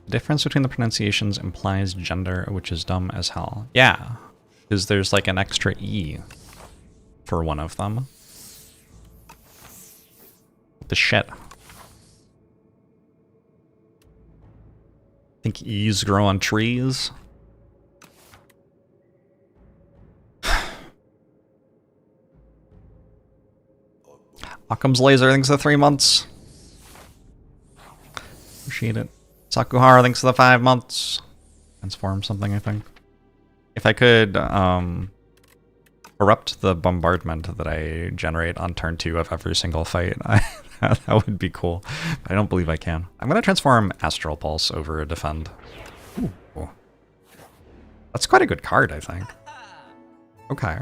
The difference between the pronunciations implies gender, which is dumb as hell. Yeah, because there's like an extra E for one of them. What the shit? Think E's grow on trees? Occam's laser thinks the 3 months. Appreciate it. Sakuhara thinks the 5 months. Transform something, I think. If I could erupt the bombardment that I generate on turn 2 of every single fight, that would be cool. But I don't believe I can. I'm going to transform Astral Pulse over a Defend. Ooh. That's quite a good card, I think. Okay.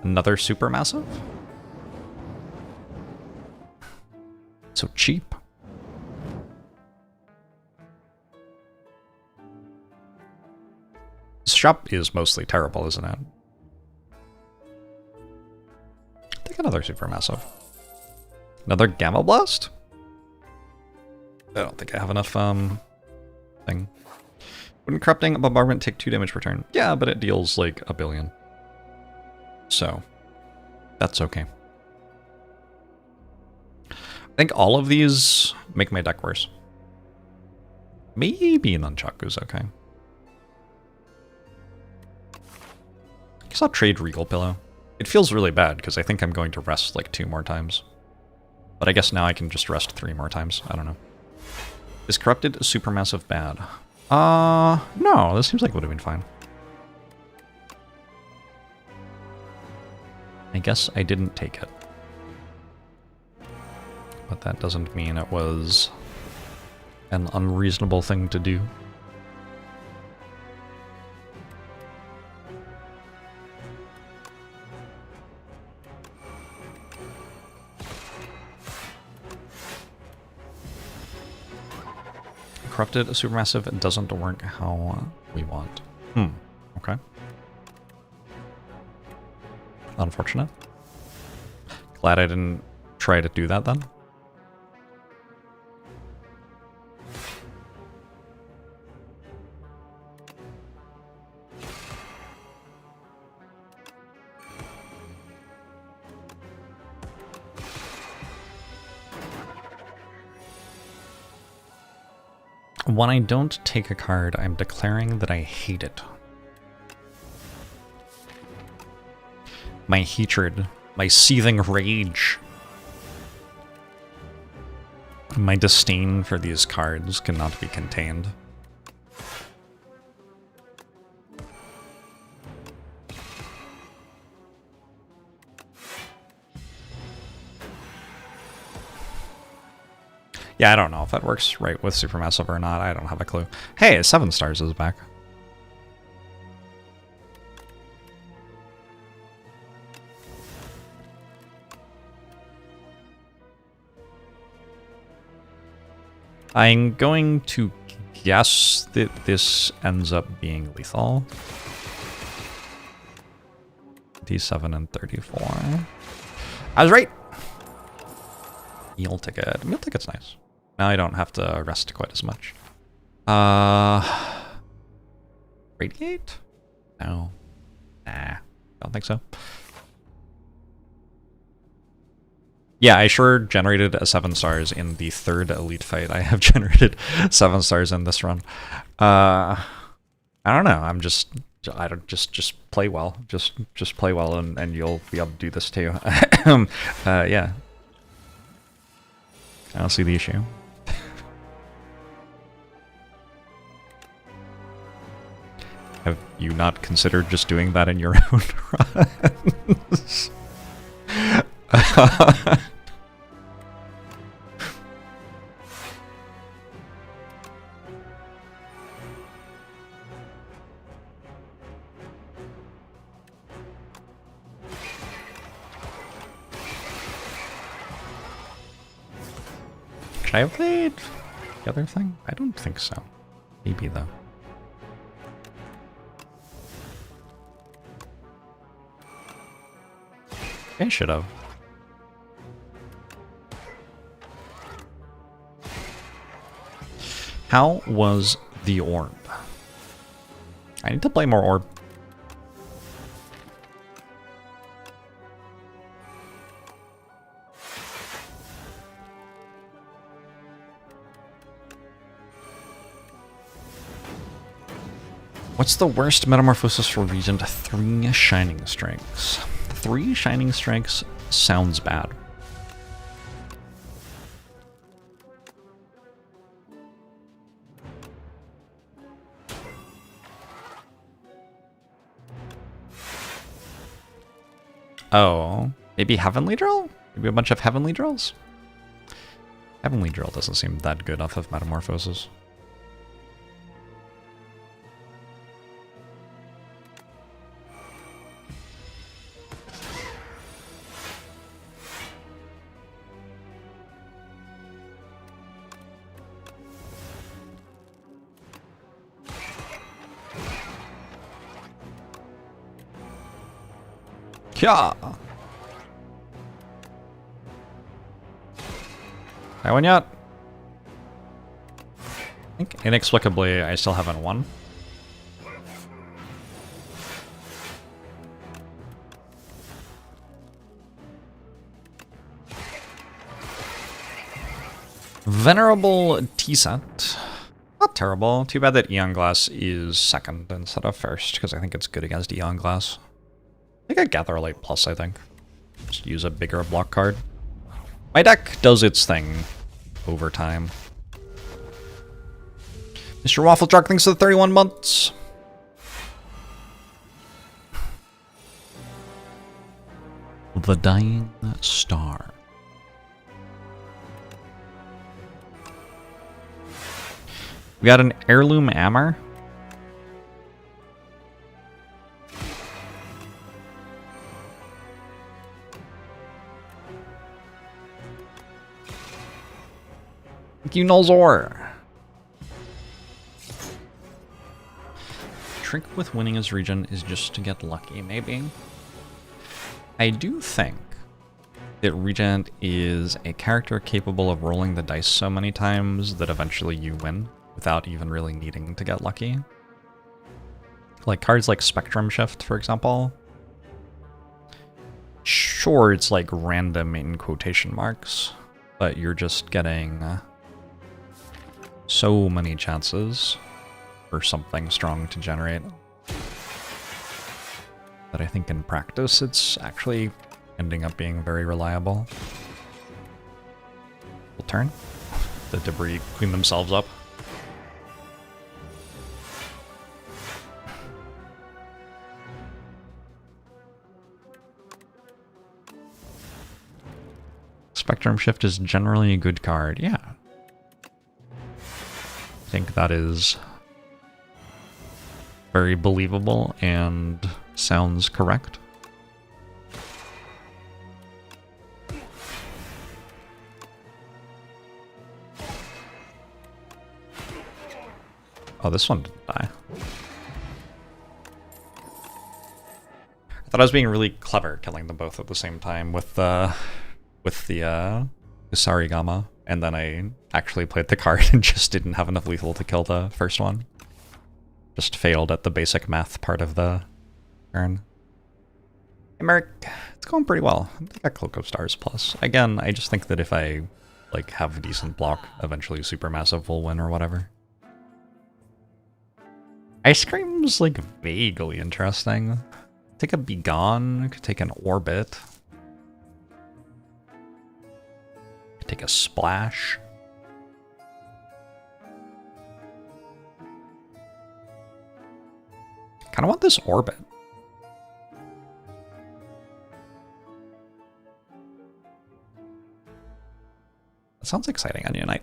Another Supermassive? So cheap. This shop is mostly terrible, isn't it? Take another Supermassive. Another Gamma Blast? I don't think I have enough, thing. Wouldn't Corrupting Bombardment take 2 damage per turn? Yeah, but it deals, like, 1 billion. So, that's okay. I think all of these make my deck worse. Maybe Nunchaku's okay. I guess I'll trade Regal Pillow. It feels really bad because I think I'm going to rest like 2 more times. But I guess now I can just rest 3 more times. I don't know. Is Corrupted Supermassive bad? No, this seems like it would have been fine. I guess I didn't take it. But that doesn't mean it was an unreasonable thing to do. Corrupted Supermassive doesn't work how we want. Okay. Unfortunate. Glad I didn't try to do that then. When I don't take a card, I'm declaring that I hate it. My hatred, my seething rage, my disdain for these cards cannot be contained. Yeah, I don't know if that works right with Supermassive or not. I don't have a clue. Hey, 7 stars is back. I'm going to guess that this ends up being lethal. D7 and 34. I was right! Meal ticket. Meal ticket's nice. Now I don't have to rest quite as much. Radiate? No. Nah, don't think so. Yeah, I sure generated a 7 stars in the 3rd elite fight. I have generated 7 stars in this run. I don't know. I don't just play well. Just play well, and you'll be able to do this too. Yeah. I don't see the issue. Have you not considered just doing that in your own runs? Should I have played the other thing? I don't think so. Maybe though. I should have. How was the orb? I need to play more orb. What's the worst metamorphosis for Regent? 3 Shining Strikes. 3 Shining Strikes sounds bad. Oh, maybe Heavenly Drill? Maybe a bunch of Heavenly Drills? Heavenly Drill doesn't seem that good off of Metamorphosis. Yeah. I won yet? I think inexplicably I still haven't won. Venerable T-Set. Not terrible. Too bad that Eon Glass is second instead of first, because I think it's good against Eon Glass. I think I Gather Light Plus, I think. Just use a bigger block card. My deck does its thing over time. Mr. Waffle Truck, thanks for the 31 months. The Dying Star. We got an Heirloom Hammer. Thank you, Nolzor. Trick with winning his region is just to get lucky, maybe. I do think that Regent is a character capable of rolling the dice so many times that eventually you win without even really needing to get lucky. Like cards like Spectrum Shift, for example. Sure, it's like random in quotation marks, but you're just getting so many chances for something strong to generate that I think in practice it's actually ending up being very reliable. We'll turn. The debris clean themselves up. Spectrum Shift is generally a good card, yeah. I think that is very believable and sounds correct. Oh, this one didn't die. I thought I was being really clever killing them both at the same time with the Sarigama, and then I actually played the card and just didn't have enough lethal to kill the first one. Just failed at the basic math part of the turn. Hey Merrick, it's going pretty well. I got Cloak of Stars plus. Again, I just think that if I like have a decent block, eventually Supermassive will win or whatever. Ice Cream's like vaguely interesting. Take a Begone, could take an Orbit. Could take a Splash. kind of want this orbit. That sounds exciting on Unite.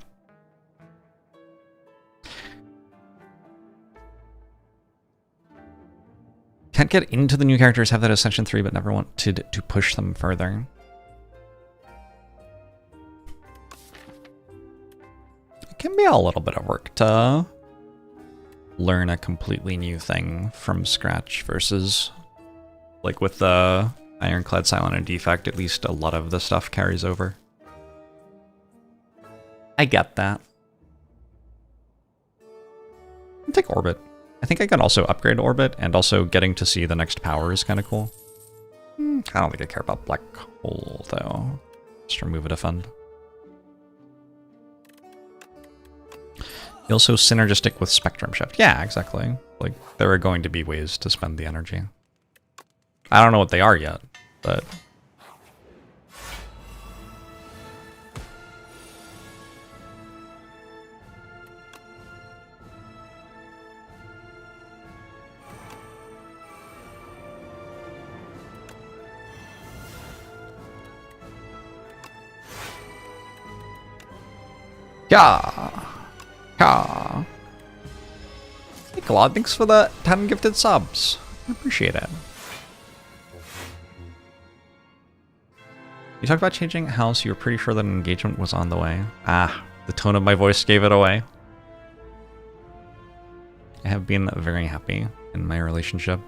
Can't get into the new characters, have that Ascension 3, but never wanted to push them further. It can be a little bit of work to learn a completely new thing from scratch versus, like with the Ironclad Silent and Defect, at least a lot of the stuff carries over. I get that. I'll take Orbit. I think I can also upgrade Orbit, and also getting to see the next power is kind of cool. I don't think I care about Black Hole, though. Just remove a defend. Also synergistic with Spectrum Shift. Yeah, exactly. Like, there are going to be ways to spend the energy. I don't know what they are yet, but... Yeah. Yeah. Hey Claude, thanks for the 10 gifted subs. I appreciate it. You talked about changing house. You were pretty sure that an engagement was on the way. Ah, the tone of my voice gave it away. I have been very happy in my relationship.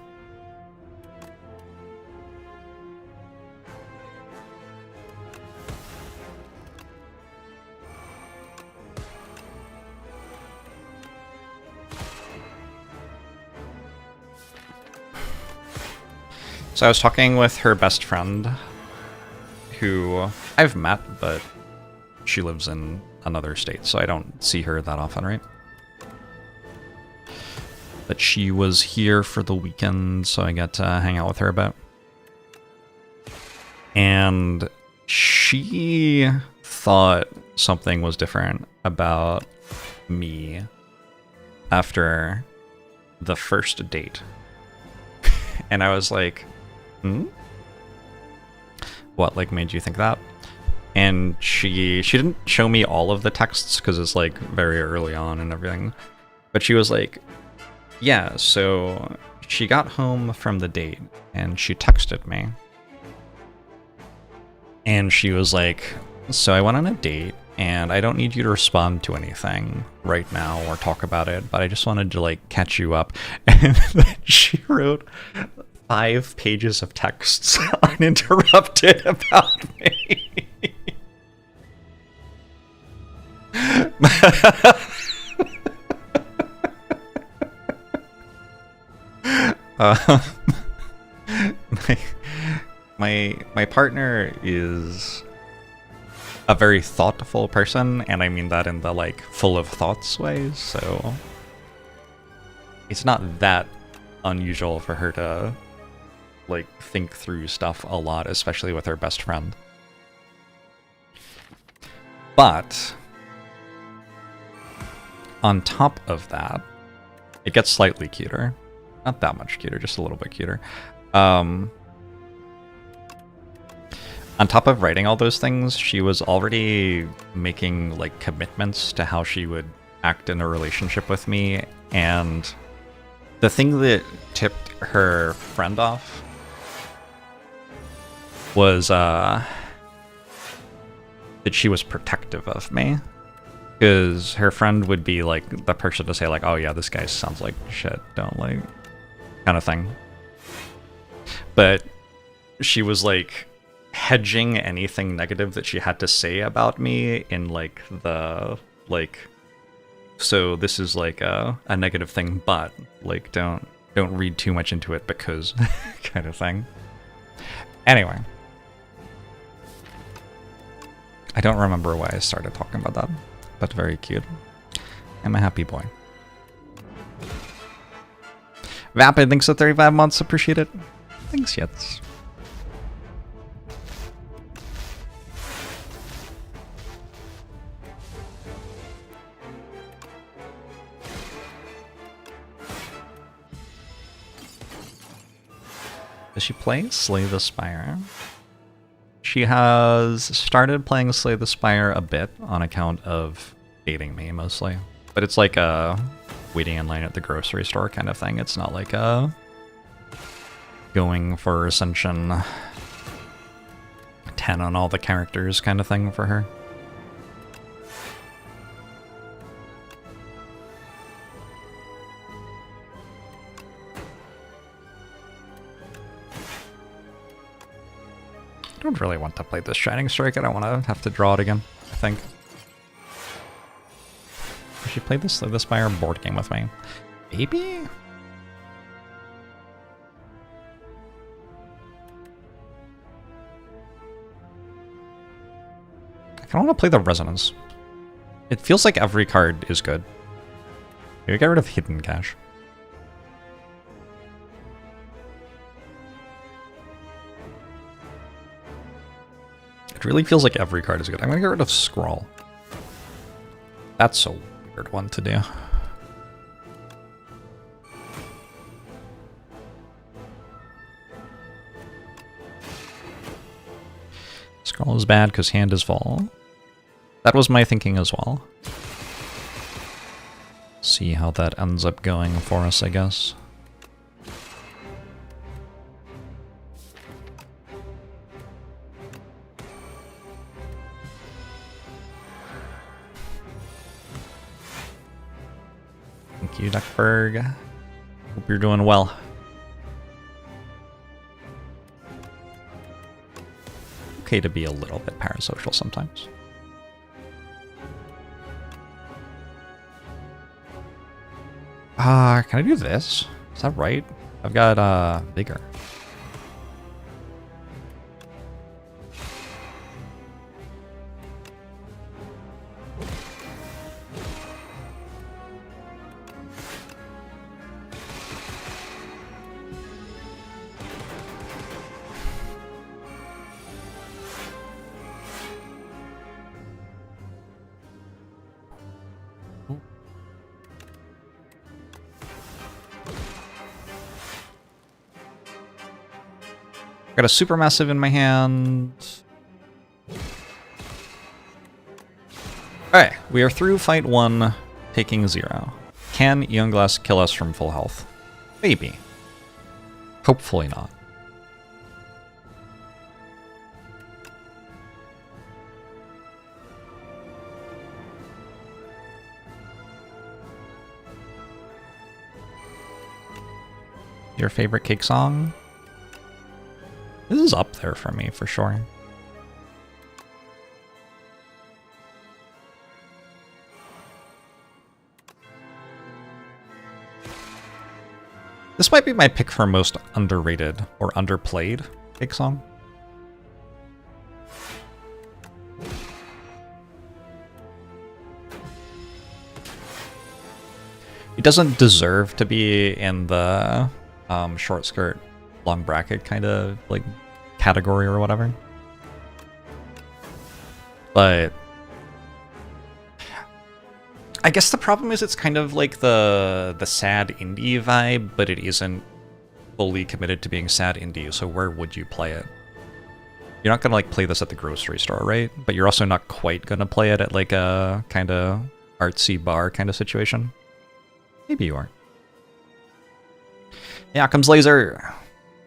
So I was talking with her best friend, who I've met, but she lives in another state, so I don't see her that often, right? But she was here for the weekend, so I got to hang out with her a bit. And she thought something was different about me after the first date. And I was like, what, like, made you think that? And she didn't show me all of the texts because it's like very early on and everything. But she was like, yeah, so she got home from the date and she texted me. And she was like, so I went on a date and I don't need you to respond to anything right now or talk about it, but I just wanted to like catch you up. And then she wrote 5 pages of texts uninterrupted about me. My partner is a very thoughtful person, and I mean that in the like full of thoughts ways, so it's not that unusual for her to like think through stuff a lot, especially with her best friend. But on top of that, it gets slightly cuter. Not that much cuter, just a little bit cuter. On top of writing all those things, she was already making like commitments to how she would act in a relationship with me, and the thing that tipped her friend off was that she was protective of me, because her friend would be like the person to say like, oh yeah, this guy sounds like shit, don't like, kind of thing. But she was like hedging anything negative that she had to say about me in like the like, so this is like a negative thing, but like don't read too much into it because kind of thing. Anyway, I don't remember why I started talking about that, but very cute. I'm a happy boy. Vapid, thanks for 35 months, appreciate it. Thanks, Yets. Does she play Slay the Spire? She has started playing Slay the Spire a bit on account of dating me, mostly. But it's like a waiting in line at the grocery store kind of thing. It's not like a going for Ascension 10 on all the characters kind of thing for her. I don't really want to play this Shining Strike. I don't want to have to draw it again, I think. I should play this Slay the Spire board game with me. Maybe? I kind of want to play the Resonance. It feels like every card is good. Maybe get rid of Hidden Cache. It really feels like every card is good. I'm gonna get rid of Scroll. That's a weird one to do. Scroll is bad because hand is full. That was my thinking as well. See how that ends up going for us, I guess. Thank you, Duckberg. Hope you're doing well. Okay to be a little bit parasocial sometimes. Can I do this? Is that right? I've got, Vigor. Got a Supermassive in my hand. Alright, we are through fight 1, taking 0. Can Younglass kill us from full health? Maybe. Hopefully not. Your favorite cake song? This is up there for me, for sure. This might be my pick for most underrated or underplayed cake song. It doesn't deserve to be in the short skirt, long bracket kind of like category or whatever. But I guess the problem is it's kind of like the sad indie vibe, but it isn't fully committed to being sad indie, so where would you play it? You're not gonna like play this at the grocery store, right? But you're also not quite gonna play it at like a kind of artsy bar kind of situation. Maybe you are. Yeah, comes Laser.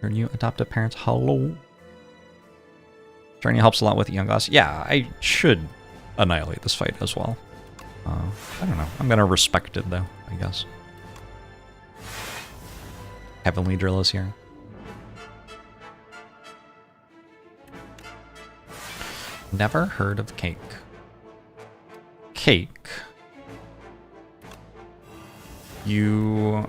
Your new adoptive parents, hello. Journey helps a lot with Younglass. Yeah, I should annihilate this fight as well. I don't know. I'm gonna respect it though, I guess. Heavenly Drill is here. Never heard of Cake. Cake. You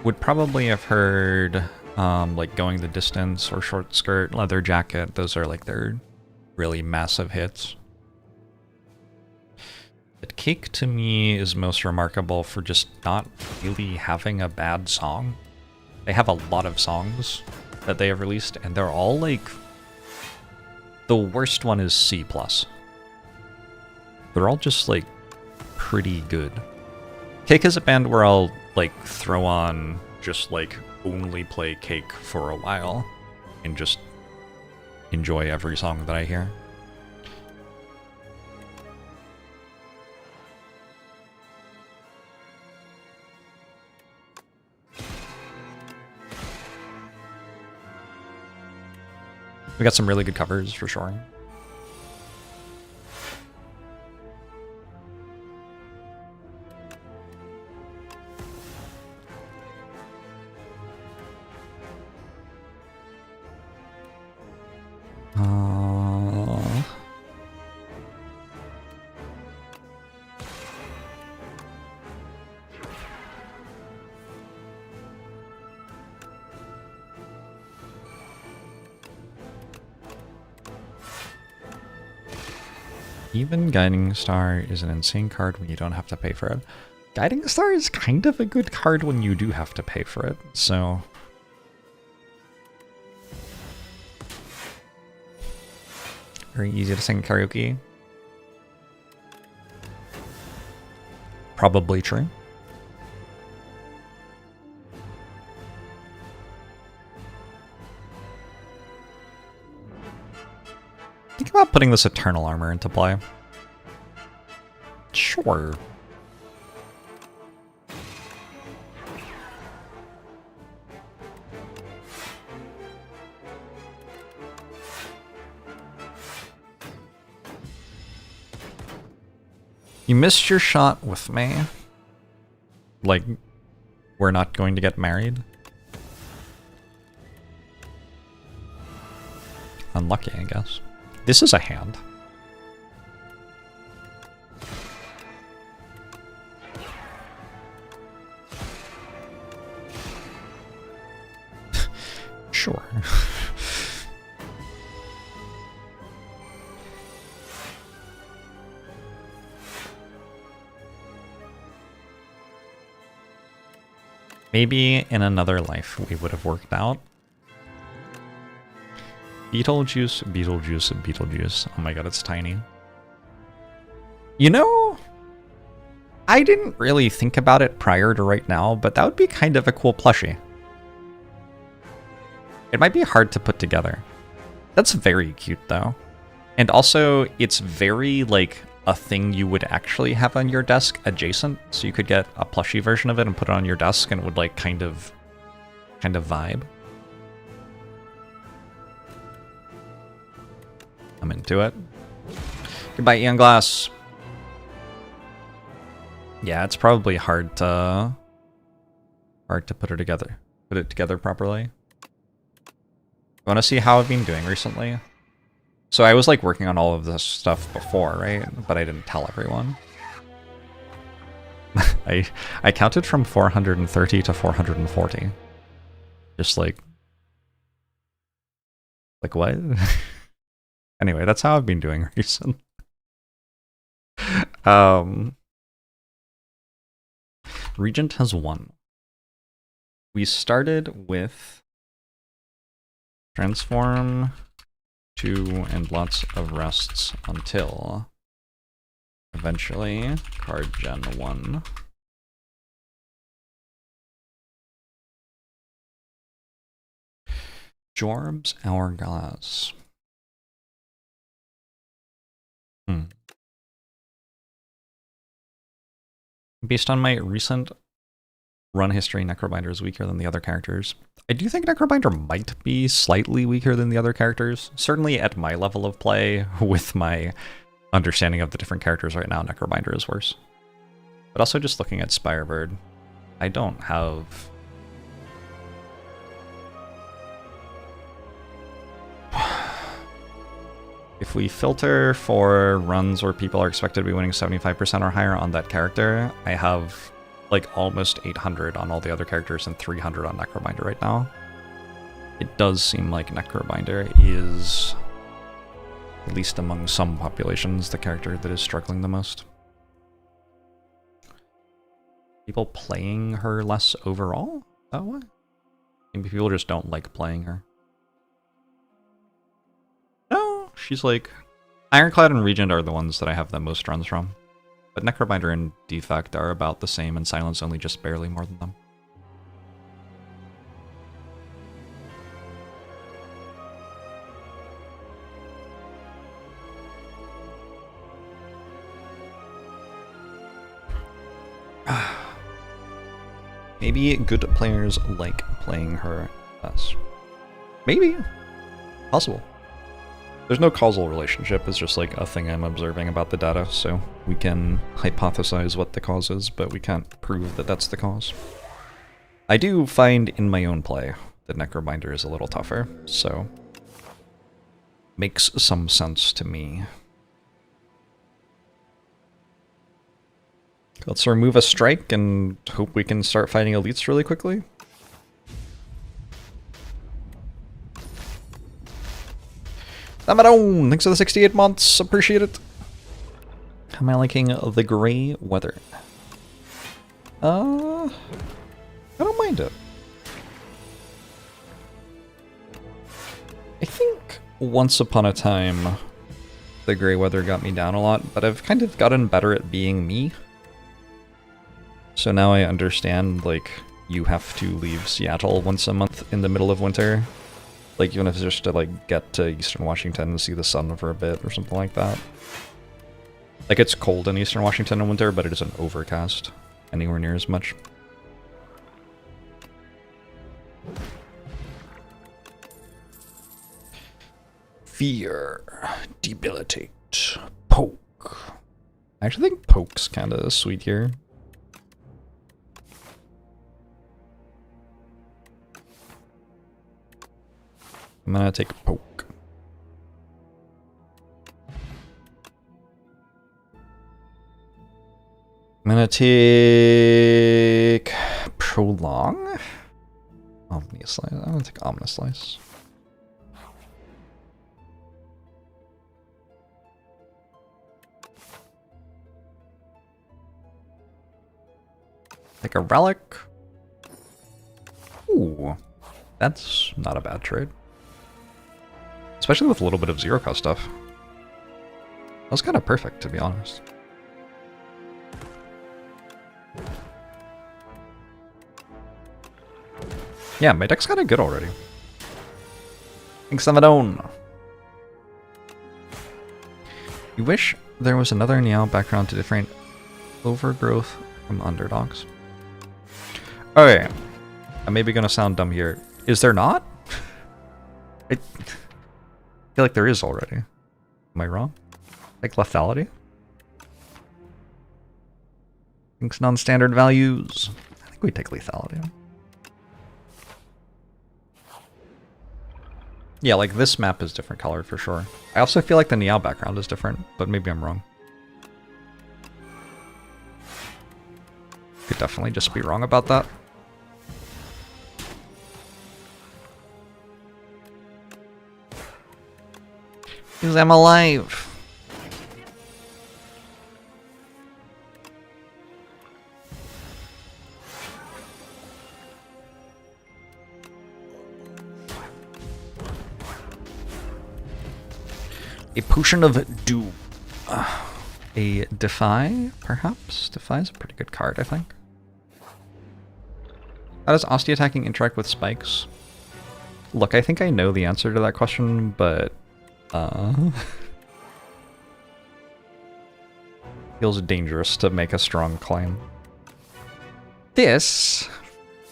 would probably have heard like Going the Distance or Short Skirt, Leather Jacket. Those are like their really massive hits. But Cake to me is most remarkable for just not really having a bad song. They have a lot of songs that they have released, and they're all like... The worst one is C+. They're all just like pretty good. Cake is a band where I'll like throw on just like only play Cake for a while and just enjoy every song that I hear. We got some really good covers for sure. Even Guiding Star is an insane card when you don't have to pay for it. Guiding Star is kind of a good card when you do have to pay for it, so... Very easy to sing karaoke. Probably true. Think about putting this Eternal Armor into play. Sure. You missed your shot with me. Like, we're not going to get married. Unlucky, I guess. This is a hand. Sure. Maybe in another life we would have worked out. Beetlejuice, Beetlejuice, Beetlejuice. Oh my god, it's tiny. You know, I didn't really think about it prior to right now, but that would be kind of a cool plushie. It might be hard to put together. That's very cute, though. And also, it's very, like, a thing you would actually have on your desk adjacent, so you could get a plushie version of it and put it on your desk, and it would, like, kind of vibe. I'm into it. Goodbye, Ian Glass. Yeah, it's probably hard to put it together properly. You want to see how I've been doing recently? So I was like working on all of this stuff before, right? But I didn't tell everyone. I counted from 430 to 440. Just like what? Anyway, that's how I've been doing recently. Regent has won. We started with transform 2 and lots of rests until eventually card gen 1. Jorbs Hourglass. Based on my recent run history, Necrobinder is weaker than the other characters. I do think Necrobinder might be slightly weaker than the other characters. Certainly at my level of play, with my understanding of the different characters right now, Necrobinder is worse. But also just looking at Spirebird, I don't have... If we filter for runs where people are expected to be winning 75% or higher on that character, I have like almost 800 on all the other characters and 300 on Necrobinder right now. It does seem like Necrobinder is, at least among some populations, the character that is struggling the most. People playing her less overall? That way? Maybe people just don't like playing her. No, she's like... Ironclad and Regent are the ones that I have the most runs from. But Necrobinder and Defect are about the same, and Silence only just barely more than them. Maybe good players like playing her less. Maybe. Possible. There's no causal relationship, it's just like a thing I'm observing about the data, so we can hypothesize what the cause is, but we can't prove that that's the cause. I do find in my own play that Necrobinder is a little tougher, so makes some sense to me. Let's remove a strike and hope we can start fighting elites really quickly. Amadone, thanks for the 68 months, appreciate it. How am I liking the gray weather? I don't mind it. I think once upon a time the gray weather got me down a lot, but I've kind of gotten better at being me. So now I understand, like, you have to leave Seattle once a month in the middle of winter. Like, even if it's just to, like, get to Eastern Washington and see the sun for a bit or something like that. Like, it's cold in Eastern Washington in winter, but it isn't overcast anywhere near as much. Fear. Debilitate. Poke. I actually think Poke's kind of sweet here. I'm gonna take a poke. I'm gonna take prolong. Omni slice. I'm gonna take ominous slice. Take a relic. Ooh, that's not a bad trade. Especially with a little bit of zero cost stuff. That was kind of perfect, to be honest. Yeah, my deck's kind of good already. Thanks, Amadone. You wish there was another Niao background to different overgrowth from underdogs. Okay, I'm maybe gonna sound dumb here. Is there not? I feel like there is already. Am I wrong? Like lethality? Thinks non-standard values. I think we take lethality. Yeah, like this map is different color for sure. I also feel like the Niao background is different, but maybe I'm wrong. Could definitely just be wrong about that. Because I'm alive. A potion of doom. A defy, perhaps? Defy is a pretty good card, I think. How does Osti attacking interact with spikes? Look, I think I know the answer to that question, but feels dangerous to make a strong claim. This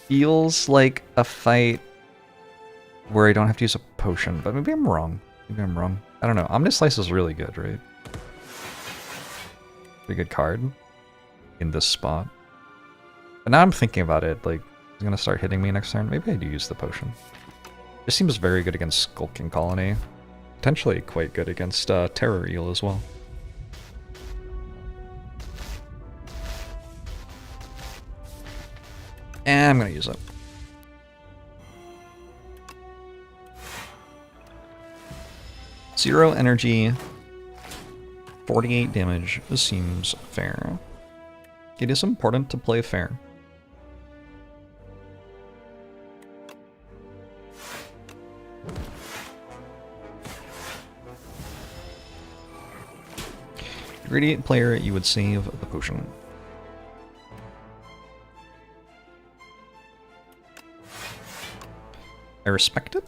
feels like a fight where I don't have to use a potion, but maybe I'm wrong. Maybe I'm wrong. I don't know. Omnis Slice is really good, right? Pretty good card in this spot. But now I'm thinking about it, like, he's gonna start hitting me next turn. Maybe I do use the potion. This seems very good against Skulking Colony. Potentially quite good against Terror Eel as well. And I'm gonna use it. Zero energy, 48 damage seems fair. It is important to play fair. Radiant player, you would save the potion. I respect it.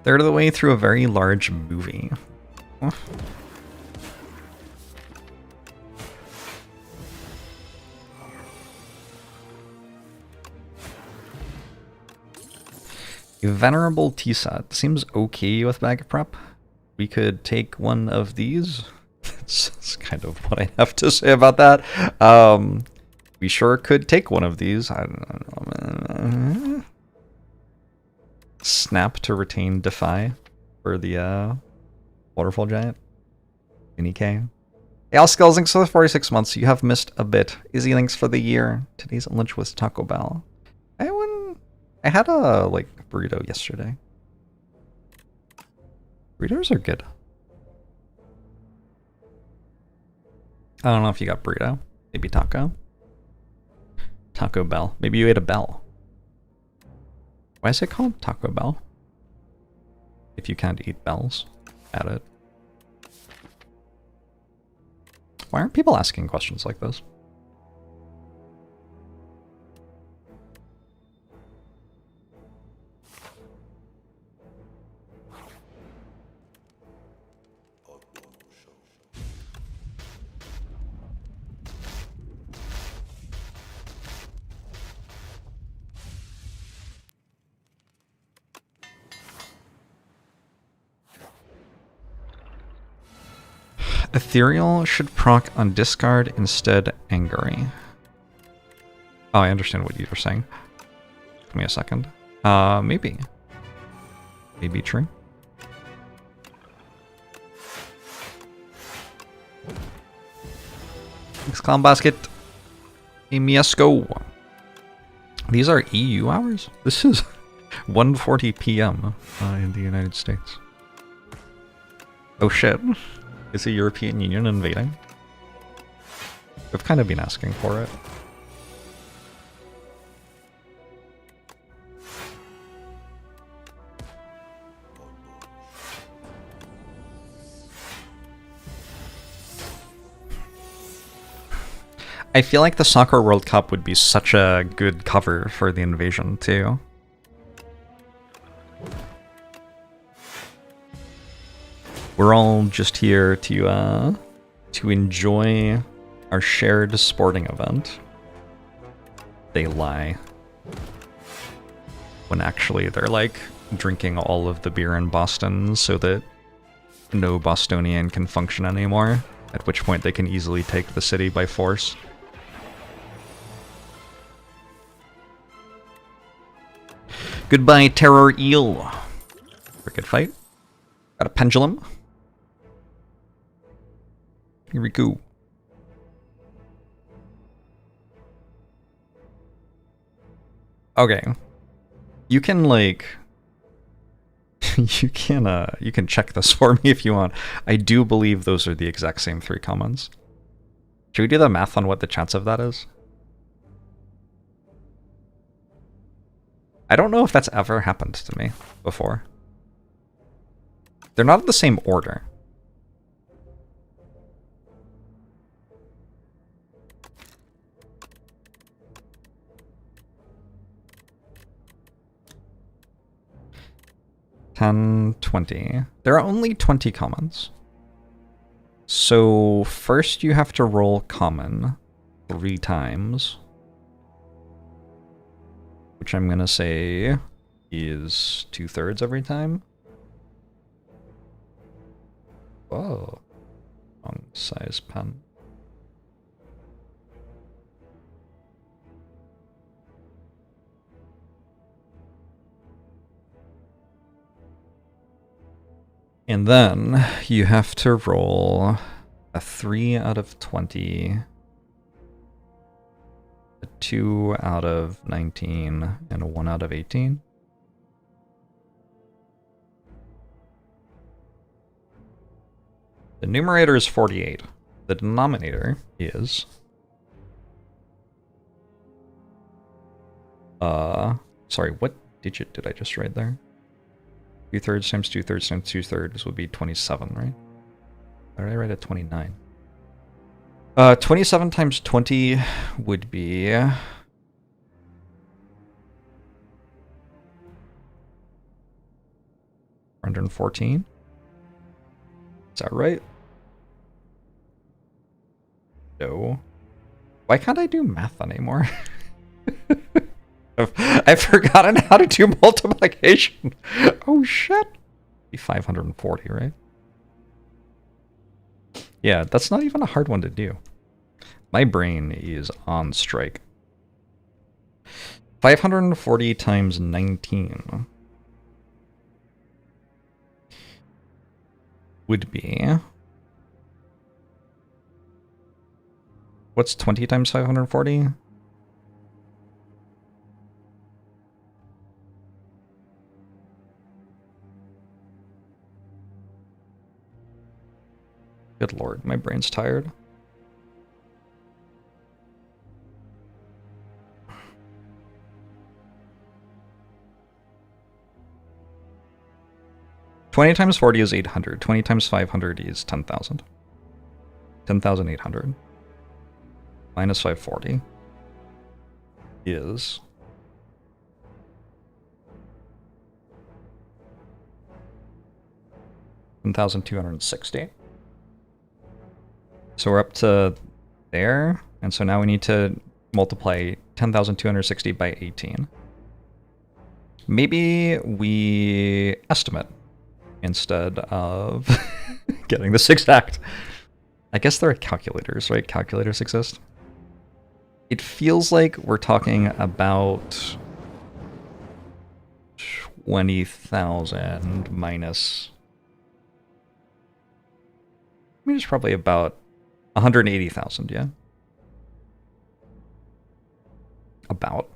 Third of the way through a very large movie. A venerable tea set seems okay with bag prep. We could take one of these. That's kind of what I have to say about that. We sure could take one of these. I don't know. Snap to retain Defy for the Waterfall Giant. Mini K. Al Skulls, thanks for the 46 months. You have missed a bit. Izzy, thanks for the year. Today's lunch was Taco Bell. I had a burrito yesterday. Burritos are good. I don't know if you got burrito. Maybe taco. Taco Bell. Maybe you ate a bell. Why is it called Taco Bell? If you can't eat bells, add it. Why aren't people asking questions like this? Ethereal should proc on discard instead angry. Oh, I understand what you were saying. Give me a second. Maybe. Maybe true. Thanks, Clown Basket. Hey, Miesco. These are EU hours? This is 1:40 p.m. In the United States. Oh shit. Is the European Union invading? We've kind of been asking for it. I feel like the Soccer World Cup would be such a good cover for the invasion, too. We're all just here to enjoy our shared sporting event. They lie. When actually they're drinking all of the beer in Boston so that no Bostonian can function anymore, at which point they can easily take the city by force. Goodbye, Terror Eel. Cricket fight. Got a pendulum. Here we go. Okay. You can you can check this for me if you want. I do believe those are the exact same 3 commons. Should we do the math on what the chance of that is? I don't know if that's ever happened to me before. They're not in the same order. $10, $20. There are only 20 commons. So first you have to roll common 3 times. Which I'm gonna say is 2/3 every time. Whoa. Wrong size pen. And then you have to roll a 3 out of 20, a 2 out of 19, and a 1 out of 18. The numerator is 48. The denominator is... sorry, what digit did I just write there? 2/3 times 2/3 times 2/3 would be 27, right? Why did I write it 29? 27 times 20 would be... 414. Is that right? No. Why can't I do math anymore? I've forgotten how to do multiplication. Oh shit. Be 540, right? Yeah, that's not even a hard one to do. My brain is on strike. 540 times 19 would be... What's 20 times 540? Good lord, my brain's tired. $20 times 40 is 800. 20 times 500 is 10,000. 10,800. Minus 540 is... 10,260. So we're up to there, and so now we need to multiply 10,260 by 18. Maybe we estimate instead of getting this exact. I guess there are calculators, right? Calculators exist. It feels like we're talking about 20,000 minus... I mean, it's probably about 180,000, yeah? About.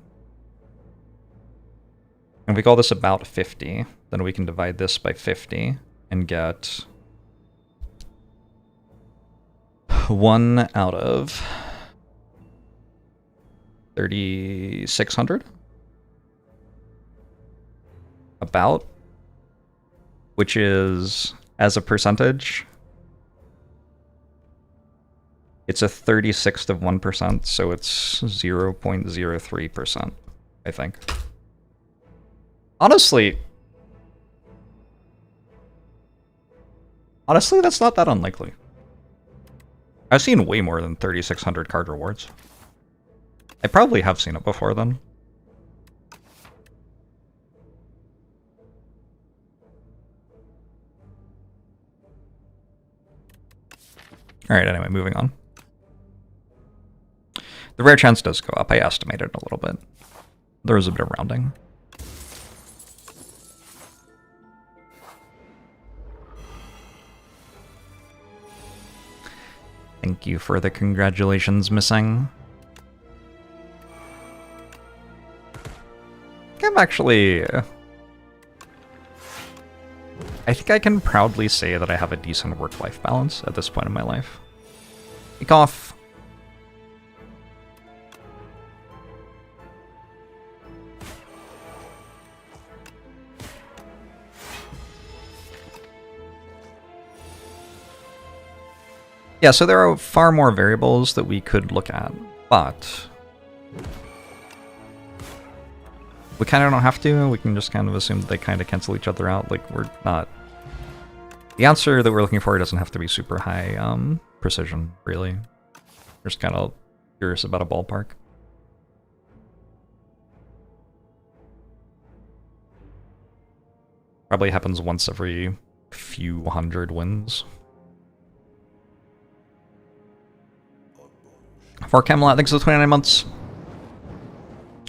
And if we call this about 50, then we can divide this by 50 and get 1 out of 3,600? About. Which is, as a percentage, it's a 36th of 1%, so it's 0.03%, I think. Honestly, that's not that unlikely. I've seen way more than 3,600 card rewards. I probably have seen it before then. Alright, anyway, moving on. The rare chance does go up. I estimated a little bit. There was a bit of rounding. Thank you for the congratulations, Missing. I'm actually... I think I can proudly say that I have a decent work-life balance at this point in my life. Take off. Yeah, so there are far more variables that we could look at, but we kind of don't have to. We can just kind of assume that they kind of cancel each other out. Like, we're not... The answer that we're looking for doesn't have to be super high precision, really. We're just kind of curious about a ballpark. Probably happens once every few hundred wins. For Camelot, thanks for the 29 months.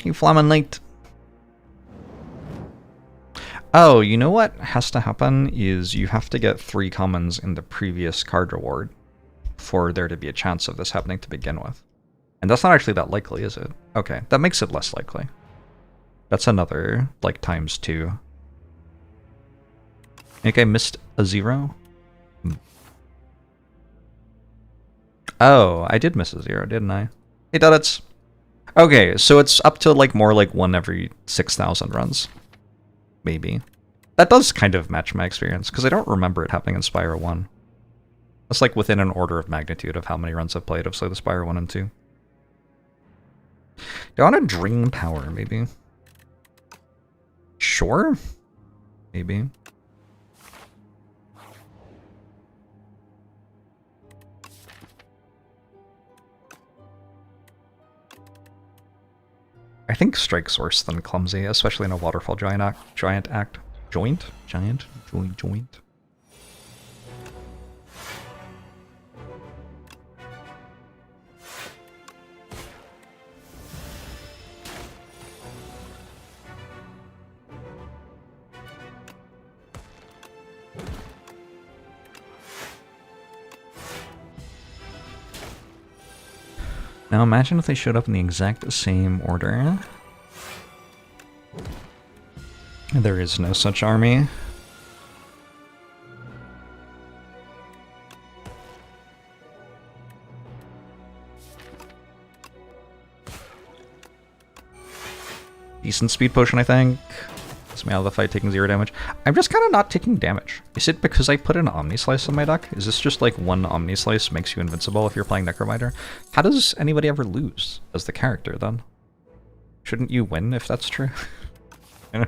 You flamin' late. Oh, you know what has to happen is you have to get 3 commons in the previous card reward for there to be a chance of this happening to begin with. And that's not actually that likely, is it? Okay, that makes it less likely. That's another, like, times 2. I think I missed a 0? Oh, I did miss a 0, didn't I? Hey, Duddits. Okay, so it's up to, like, more like 1 every 6,000 runs. Maybe. That does kind of match my experience, because I don't remember it happening in Spire 1. That's like within an order of magnitude of how many runs I've played of, say, the Spire 1 and 2. Do I want a Dream Tower, maybe? Sure? Maybe. I think strike's worse than clumsy, especially in a waterfall giant act. Joint? Giant? Joint? Now imagine if they showed up in the exact same order. There is no such army. Decent speed potion, I think. Gets me out of the fight taking 0 damage. I'm just kind of not taking damage. Is it because I put an Omni Slice on my deck? Is this just like one Omni Slice makes you invincible if you're playing Necromiter? How does anybody ever lose as the character then? Shouldn't you win if that's true? I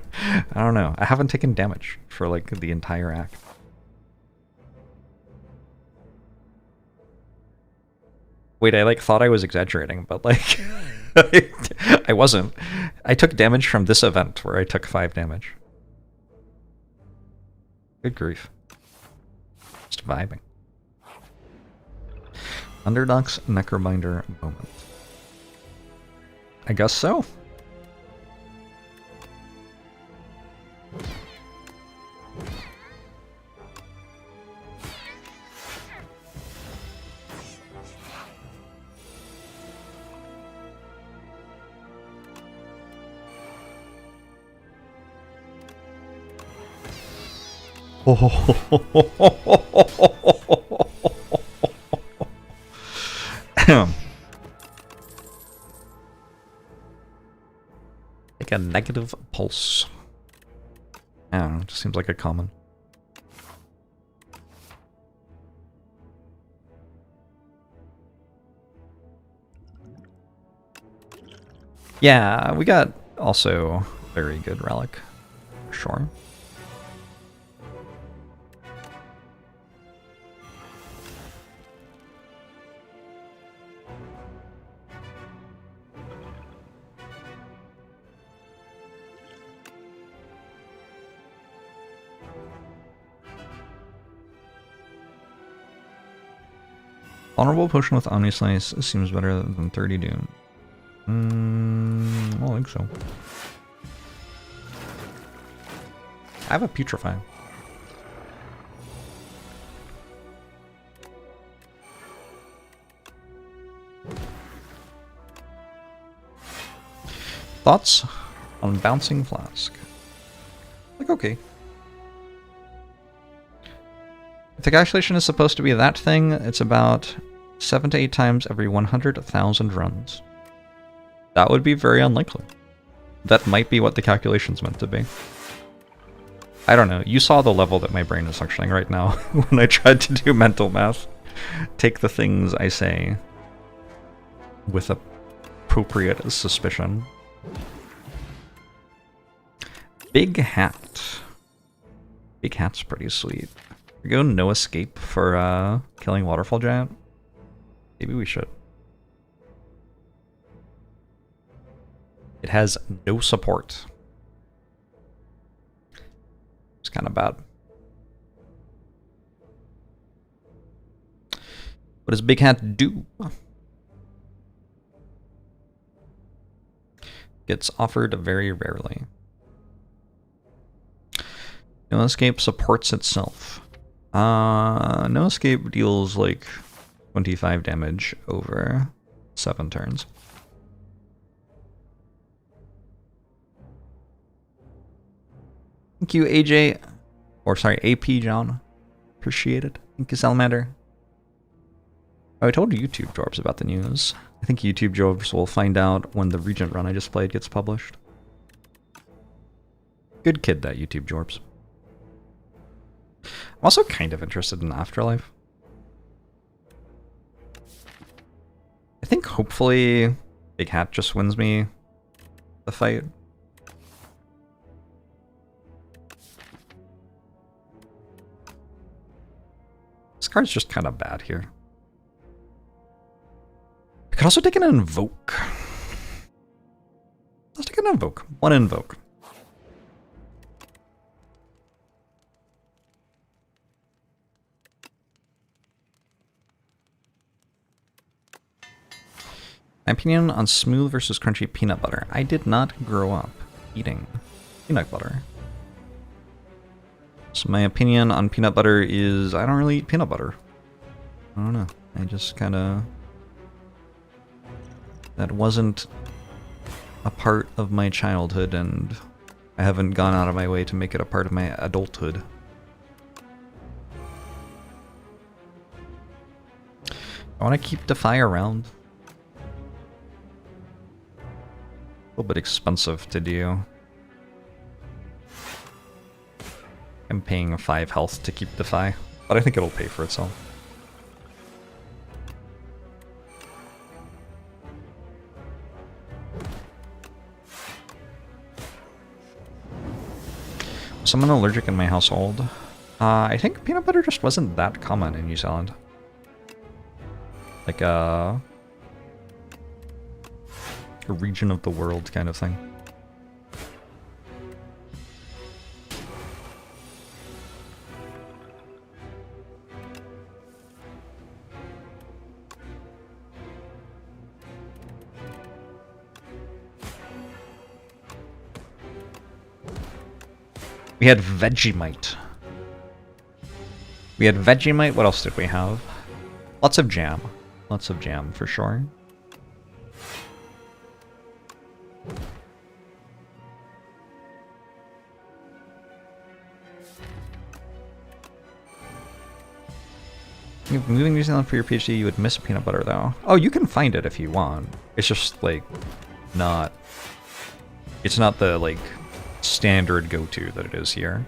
don't know. I haven't taken damage for like the entire act. Wait, I like thought I was exaggerating, but like I wasn't. I took damage from this event where I took 5 damage. Good grief. Just vibing. Underdog's Necrominder moment. I guess so. Take a negative pulse. I don't know, it just seems like a common. Yeah, we got also very good relic. Sure. Vulnerable potion with Omni Slice seems better than 30 Doom. I don't think so. I have a Putrefy. Thoughts on Bouncing Flask? Like, okay. If the calculation is supposed to be that thing, it's about 7 to 8 times every 100,000 runs. That would be very unlikely. That might be what the calculation's meant to be. I don't know. You saw the level that my brain is functioning right now when I tried to do mental math. Take the things I say with appropriate suspicion. Big Hat. Big Hat's pretty sweet. We go no escape for killing Waterfall Giant? Maybe we should. It has no support. It's kind of bad. What does Big Hat do? Gets offered very rarely. No escape supports itself. No escape deals like 25 damage over 7 turns. Thank you, AJ. Or sorry, AP John. Appreciate it. Thank you, Salamander. Oh, I told YouTube Jorbs about the news. I think YouTube Jorbs will find out when the Regent run I just played gets published. Good kid, that YouTube Jorbs. I'm also kind of interested in Afterlife. I think hopefully Big Hat just wins me the fight. This card's just kind of bad here. I could also take an Invoke. gonna invoke. One invoke. My opinion on smooth versus crunchy peanut butter. I did not grow up eating peanut butter. So my opinion on peanut butter is I don't really eat peanut butter. I don't know. I just kind of... That wasn't a part of my childhood, and I haven't gone out of my way to make it a part of my adulthood. I want to keep Defy around. A little bit expensive to do. I'm paying 5 health to keep Defy, but I think it'll pay for itself. Someone allergic in my household? I think peanut butter just wasn't that common in New Zealand. Like a region of the world kind of thing. We had Vegemite. We had Vegemite. What else did we have? Lots of jam. Lots of jam for sure. If moving to New Zealand for your PhD, you would miss peanut butter though. Oh, you can find it if you want. It's just like not. It's not the like standard go-to that it is here.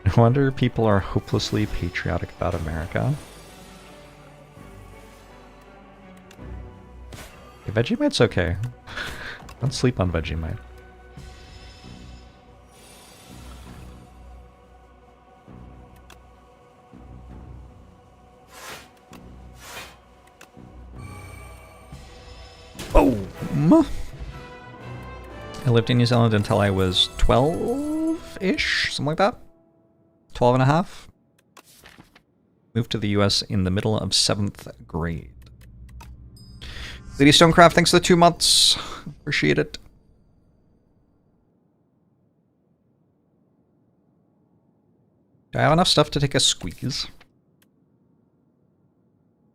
I wonder people are hopelessly patriotic about America. Yeah, Vegemite's okay. Don't sleep on Vegemite. Boom! I lived in New Zealand until I was 12-ish, something like that. 12 and a half. Moved to the US in the middle of 7th grade. Lady Stonecraft, thanks for the 2 months. Appreciate it. Do I have enough stuff to take a squeeze?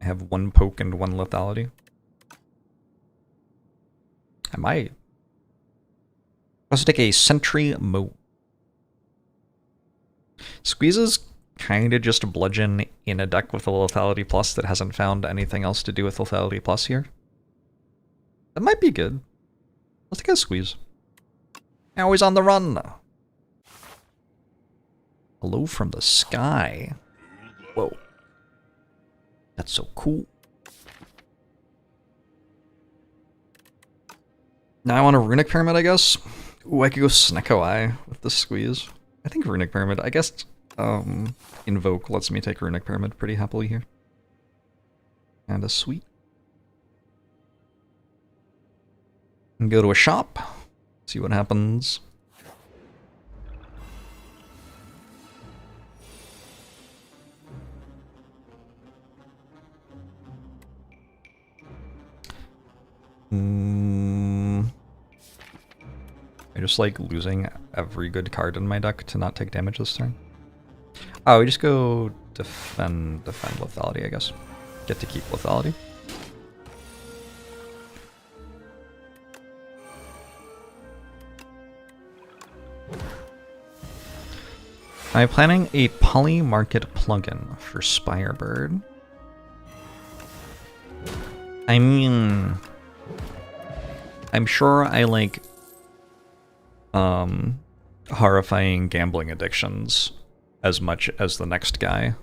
I have 1 poke and 1 lethality. I might. Also take a sentry mo. Squeezes kind of just a bludgeon in a deck with a lethality plus that hasn't found anything else to do with lethality plus here. That might be good. Let's take a squeeze. Now he's on the run. Hello from the sky. Whoa. That's so cool. Now I want a Runic Pyramid, I guess. Ooh, I could go Snecko Eye with the squeeze. I think Runic Pyramid, I guess, Invoke lets me take Runic Pyramid pretty happily here. Kinda sweet. And go to a shop, see what happens. I just like losing every good card in my deck to not take damage this turn. Oh, we just go defend lethality, I guess. Get to keep lethality. I'm planning a Poly Market plugin for Spirebird. I mean, I'm sure I like horrifying gambling addictions as much as the next guy.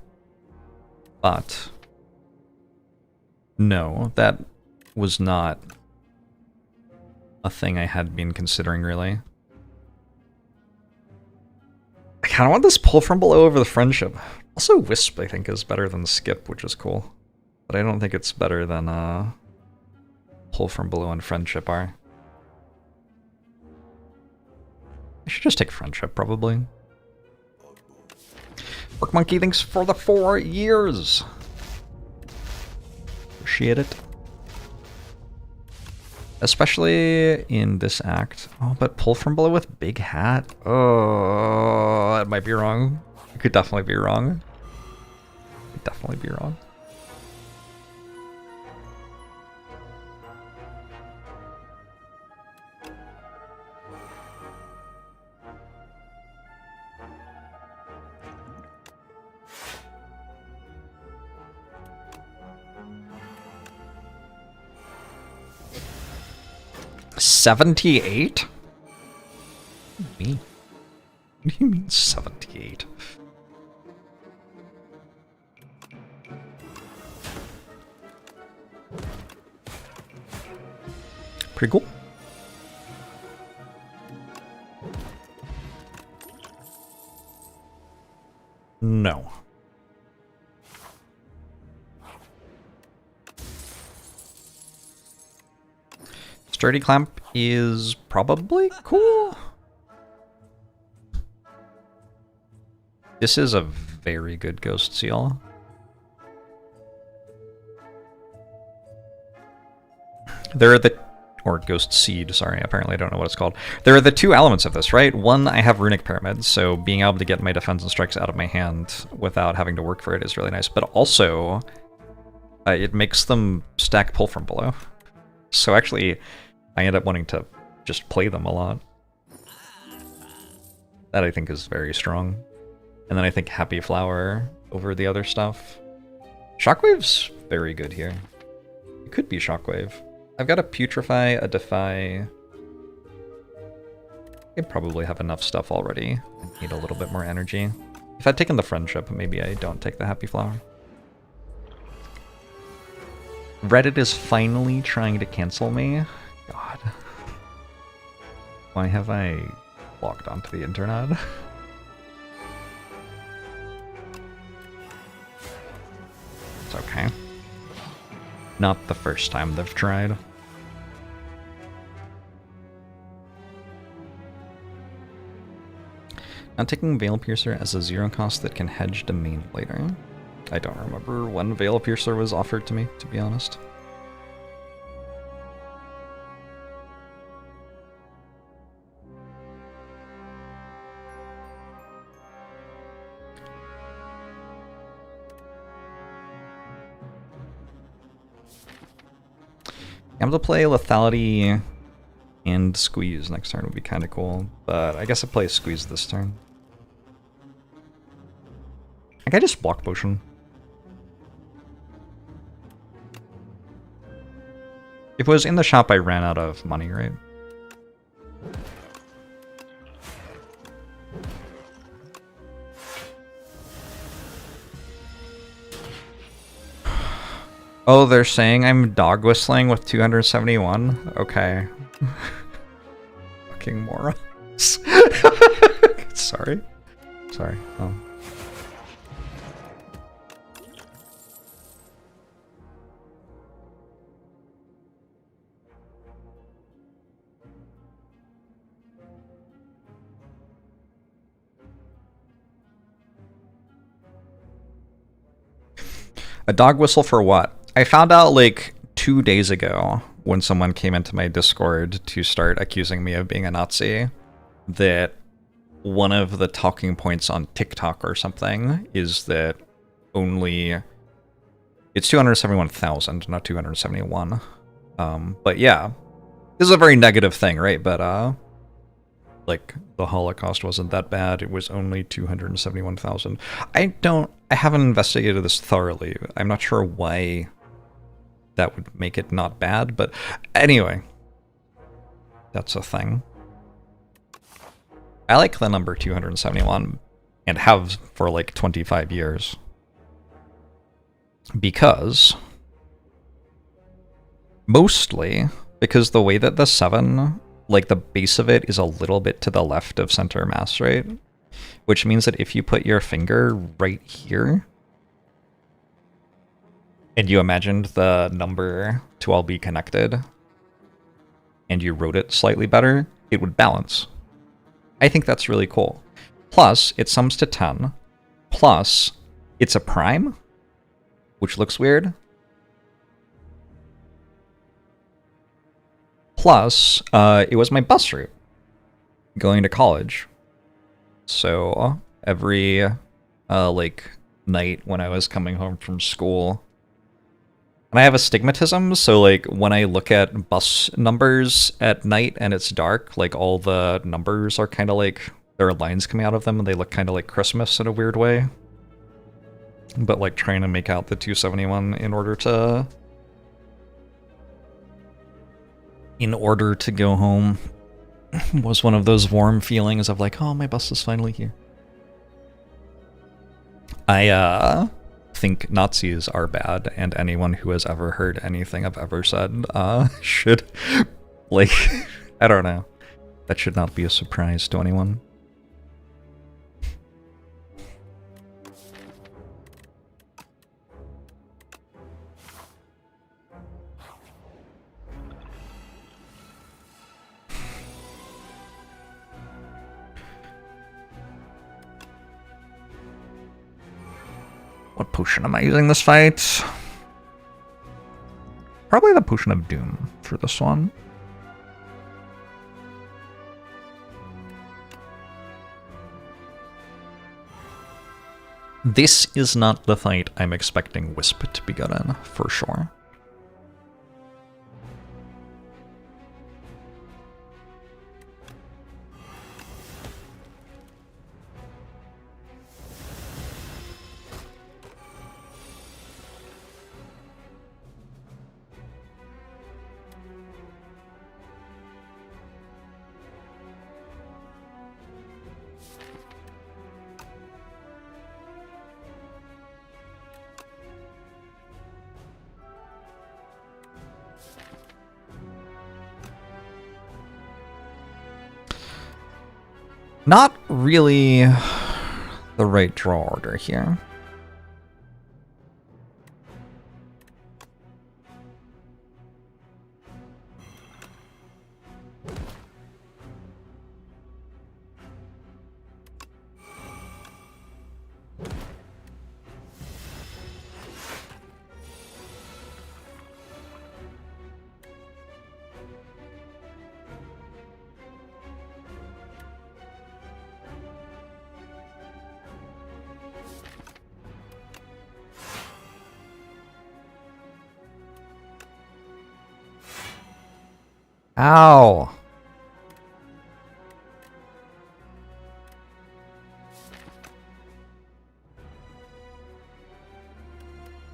But no, that was not a thing I had been considering really. kind of want this pull from below over the friendship. Also, Wisp, I think, is better than Skip, which is cool. But I don't think it's better than pull from below and friendship are. I should just take friendship, probably. Work Monkey, thanks for the 4 years. Appreciate it. Especially in this act. Oh, but pull from below with big hat? Oh, that might be wrong. It could definitely be wrong. Could definitely be wrong. $78? What do you mean? What do you mean 78? Pretty cool. No. Sturdy Clamp is probably cool. This is a very good Ghost Seal. There are the... or Ghost Seed, sorry, apparently I don't know what it's called. There are the 2 elements of this, right? One, I have Runic Pyramid, so being able to get my defense and strikes out of my hand without having to work for it is really nice. But also, it makes them stack pull from below. So actually, I end up wanting to just play them a lot. That I think is very strong. And then I think Happy Flower over the other stuff. Shockwave's very good here. It could be Shockwave. I've got a Putrefy, a Defy. I probably have enough stuff already. I need a little bit more energy. If I'd taken the Friendship, maybe I don't take the Happy Flower. Reddit is finally trying to cancel me. God. Why have I logged onto the internet? It's okay. Not the first time they've tried. I'm taking Veil Piercer as a 0 cost that can hedge domain later. I don't remember when Veil Piercer was offered to me, to be honest. I'm able to play Lethality and Squeeze next turn would be kind of cool, but I guess I play Squeeze this turn. Like I just block Potion. If it was in the shop, I ran out of money, right? Oh, they're saying I'm dog whistling with 271? Okay. Fucking morons. Sorry. Sorry. Oh. A dog whistle for what? I found out like 2 days ago when someone came into my Discord to start accusing me of being a Nazi that one of the talking points on TikTok or something is that only it's 271,000, not 271. But yeah, this is a very negative thing, right? But like the Holocaust wasn't that bad. It was only 271,000. I haven't investigated this thoroughly. I'm not sure why that would make it not bad, but anyway, that's a thing. I like the number 271 and have for like 25 years because mostly because the way that the 7, like the base of it is a little bit to the left of center mass, right? which means that if you put your finger right here, and you imagined the number to all be connected, and you wrote it slightly better, it would balance. I think that's really cool. Plus, it sums to 10. Plus, it's a prime, which looks weird. Plus, it was my bus route going to college. So every like night when I was coming home from school, and I have astigmatism, so like when I look at bus numbers at night and it's dark, like all the numbers are kind of like, there are lines coming out of them and they look kind of like Christmas in a weird way. But like trying to make out the 271 in order to go home was one of those warm feelings of like, oh, my bus is finally here. I think Nazis are bad, and anyone who has ever heard anything I've ever said should, like, I don't know. That should not be a surprise to anyone. What potion am I using this fight? Probably the Potion of Doom for this one. This is not the fight I'm expecting Wisp to be good in, for sure. Not really the right draw order here. Ow!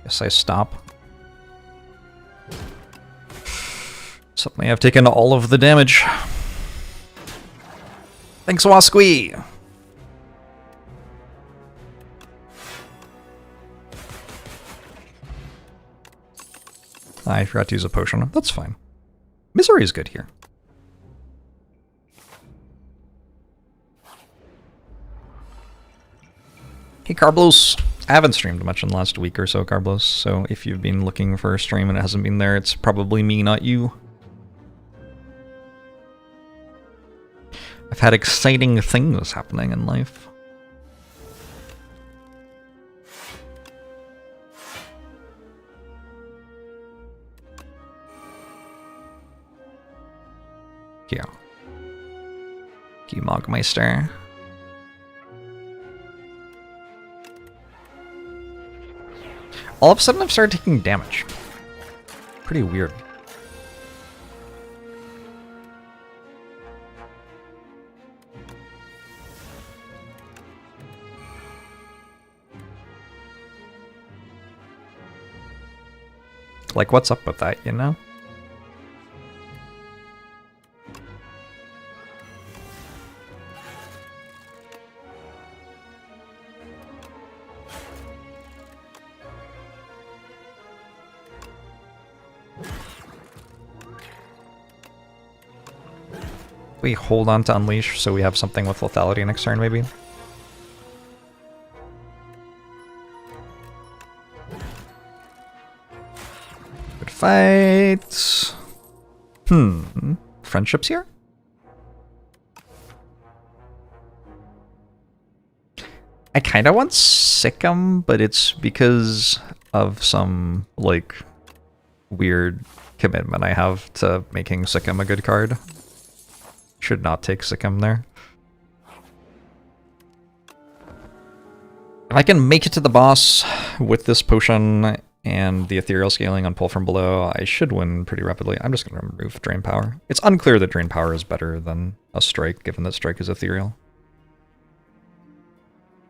Guess I stop. Suddenly I've taken all of the damage. Thanks, Wasqui! I forgot to use a potion. That's fine. Misery is good here. Hey, Carblos. I haven't streamed much in the last week or so, Carblos, so if you've been looking for a stream and it hasn't been there, it's probably me, not you. I've had exciting things happening in life. Yeah. Mogmeister. All of a sudden I've started taking damage. Pretty weird. Like, what's up with that, you know? We hold on to Unleash so we have something with lethality next turn, maybe? fight. Friendships here? I kind of want Sikkim, but it's because of some, like, weird commitment I have to making Sikkim a good card. Should not take Sikkim there. If I can make it to the boss with this potion and the ethereal scaling on pull from below, I should win pretty rapidly. I'm just going to remove Drain Power. It's unclear that Drain Power is better than a Strike, given that Strike is ethereal.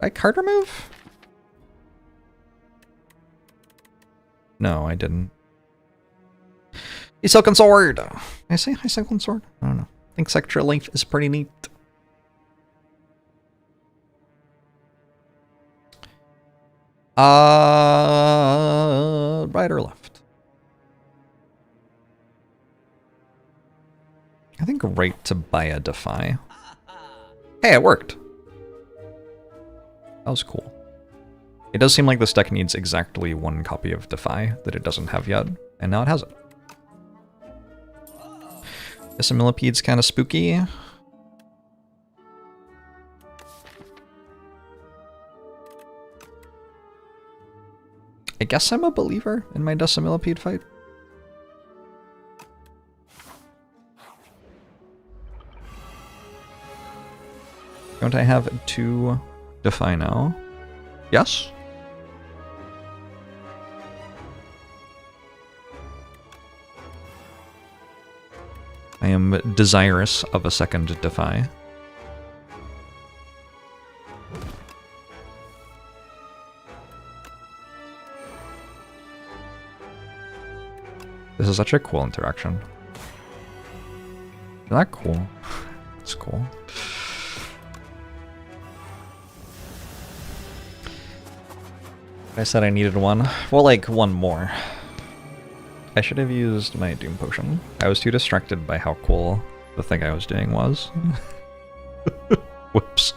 Did I card remove? No, I didn't. Hey, Silken Sword! Did I say hi, Silken Sword? I don't know. I think Sector Length is pretty neat. Right or left? I think right to buy a Defy. Hey, it worked! That was cool. It does seem like this deck needs exactly one copy of Defy that it doesn't have yet, and now it has it. This Millipede's kind of spooky. I guess I'm a believer in my Decimillipede fight. Don't I have 2 Defy now? Yes? I am desirous of a second Defy. This is such a cool interaction. Isn't that cool? It's cool. I said I needed one. Well, like, one more. I should have used my Doom Potion. I was too distracted by how cool the thing I was doing was. Whoops.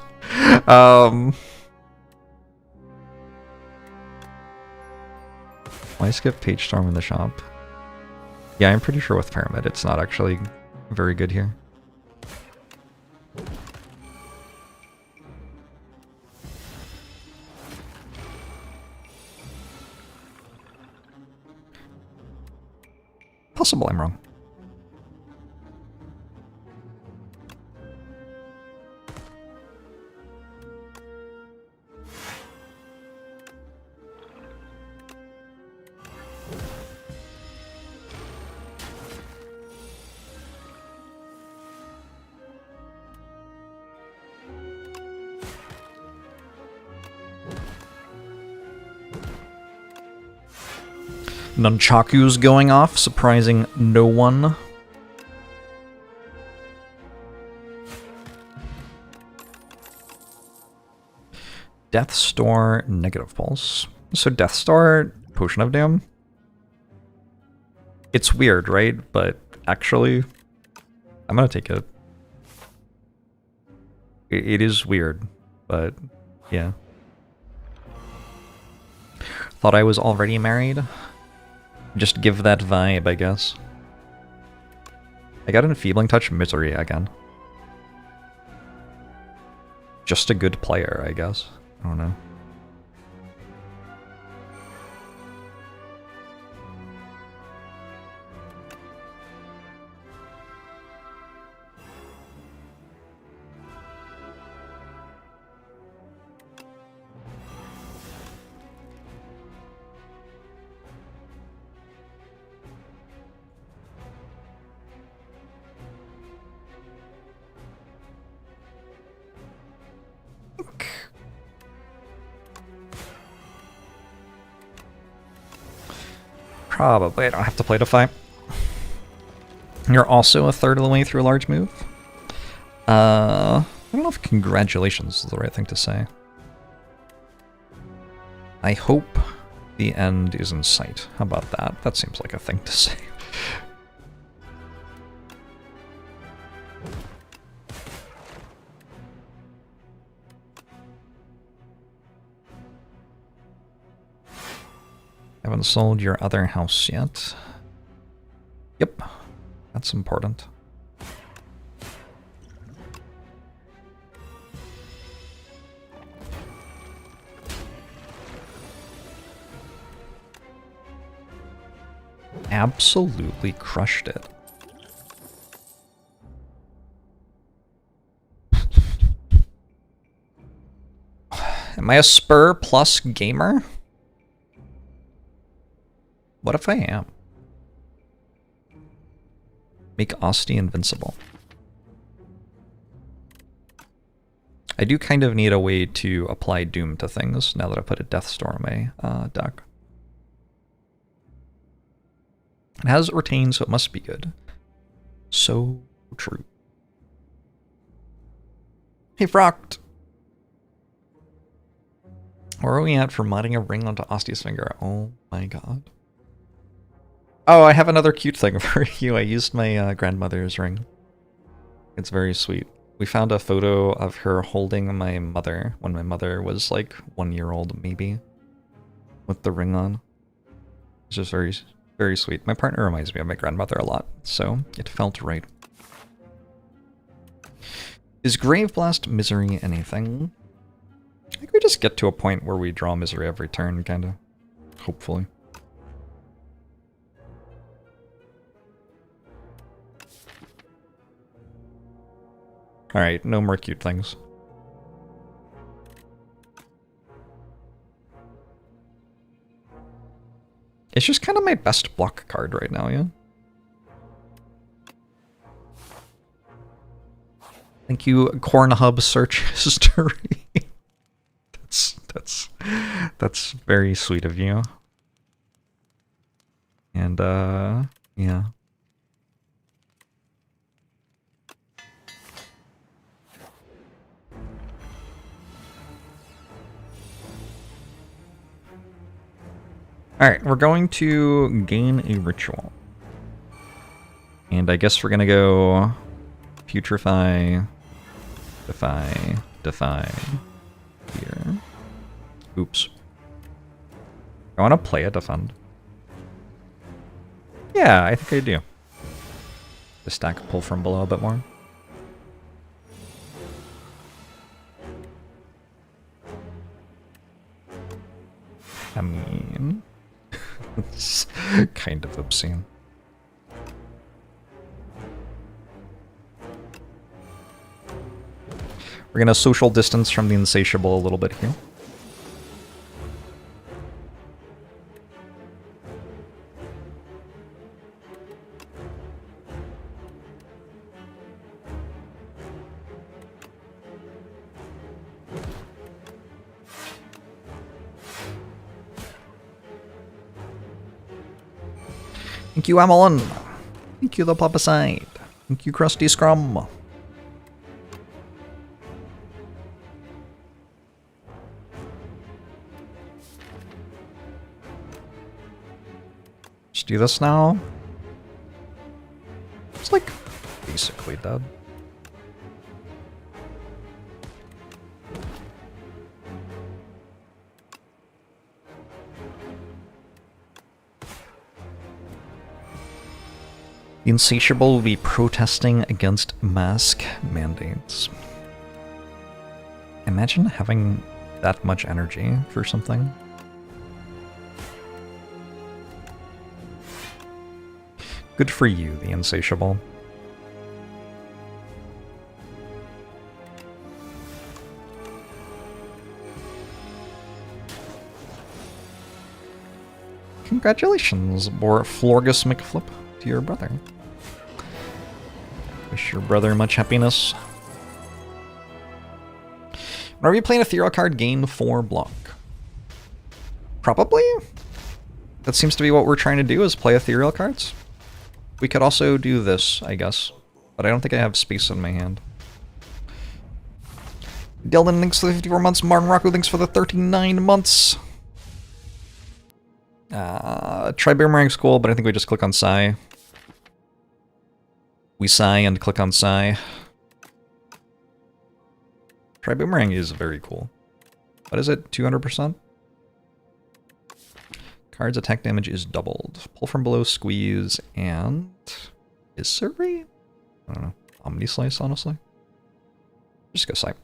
Why skip Page Storm in the shop? Yeah, I'm pretty sure with Pyramid it's not actually very good here. Possible I'm wrong. Nunchaku's going off, surprising no one. Death Store, Negative Pulse. So Death Store, Potion of Doom. It's weird, right? But actually, I'm gonna take it. It is weird, but yeah. Thought I was already married. Just give that vibe, I guess. I got an Enfeebling Touch Misery again. Just a good player, I guess. I don't know. Probably I don't have to play Defy. You're also a third of the way through a large move. I don't know if congratulations is the right thing to say. I hope the end is in sight. How about that? That seems like a thing to say. Haven't sold your other house yet. Yep, that's important. Absolutely crushed it. Am I a Spur plus gamer? What if I am? Make Asti invincible. I do kind of need a way to apply Doom to things now that I put a Death Storm on my deck. It has Retain, so it must be good. So true. Hey, Frocked! Where are we at for modding a ring onto Ostia's finger? Oh my god. Oh, I have another cute thing for you. I used my grandmother's ring. It's very sweet. We found a photo of her holding my mother when my mother was like 1 year old, maybe, with the ring on. It's just very, very sweet. My partner reminds me of my grandmother a lot, so it felt right. Is Grave Blast Misery anything? I think we just get to a point where we draw Misery every turn, kinda. Hopefully. Alright, no more cute things. It's just kind of my best block card right now, yeah? Thank you, Cornhub Search History. That's very sweet of you. And, yeah. Alright, we're going to gain a ritual. And I guess we're gonna go putrefy, defy here. Oops. I want to play a defend. Yeah, I think I do. The stack pull from below a bit more. I mean, it's kind of obscene. We're gonna social distance from the Insatiable a little bit here. Thank you, Amelin. Thank you, the Papaside. Thank you, Krusty Scrum. Just do this now. It's like basically dead. The Insatiable will be protesting against mask mandates. Imagine having that much energy for something. Good for you, the Insatiable. Congratulations, or Florgus McFlip, to your brother. Wish your brother much happiness. Whenever you play an ethereal card, gain 4 block. Probably? That seems to be what we're trying to do, is play ethereal cards. We could also do this, I guess. But I don't think I have space in my hand. Delden, thanks for the 54 months. Martin Rocco, thanks for the 39 months. Try Boomerang's cool, but I think we just click on Psi. We sigh and click on Psi. Try Boomerang is very cool. What is it? 200%? Card's attack damage is doubled. Pull from below, squeeze, and... Issery? I don't know. Omni Slice, honestly. Just go Sight.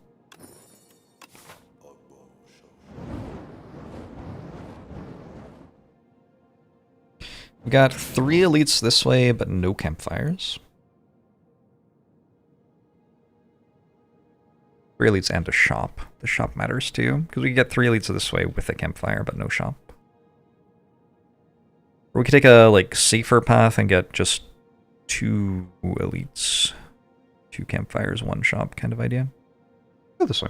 We got 3 elites this way, but no campfires. 3 elites and a shop. The shop matters too, because we get 3 elites this way with a campfire, but no shop. Or we could take a like safer path and get just 2 elites, 2 campfires, 1 shop kind of idea. Go this way.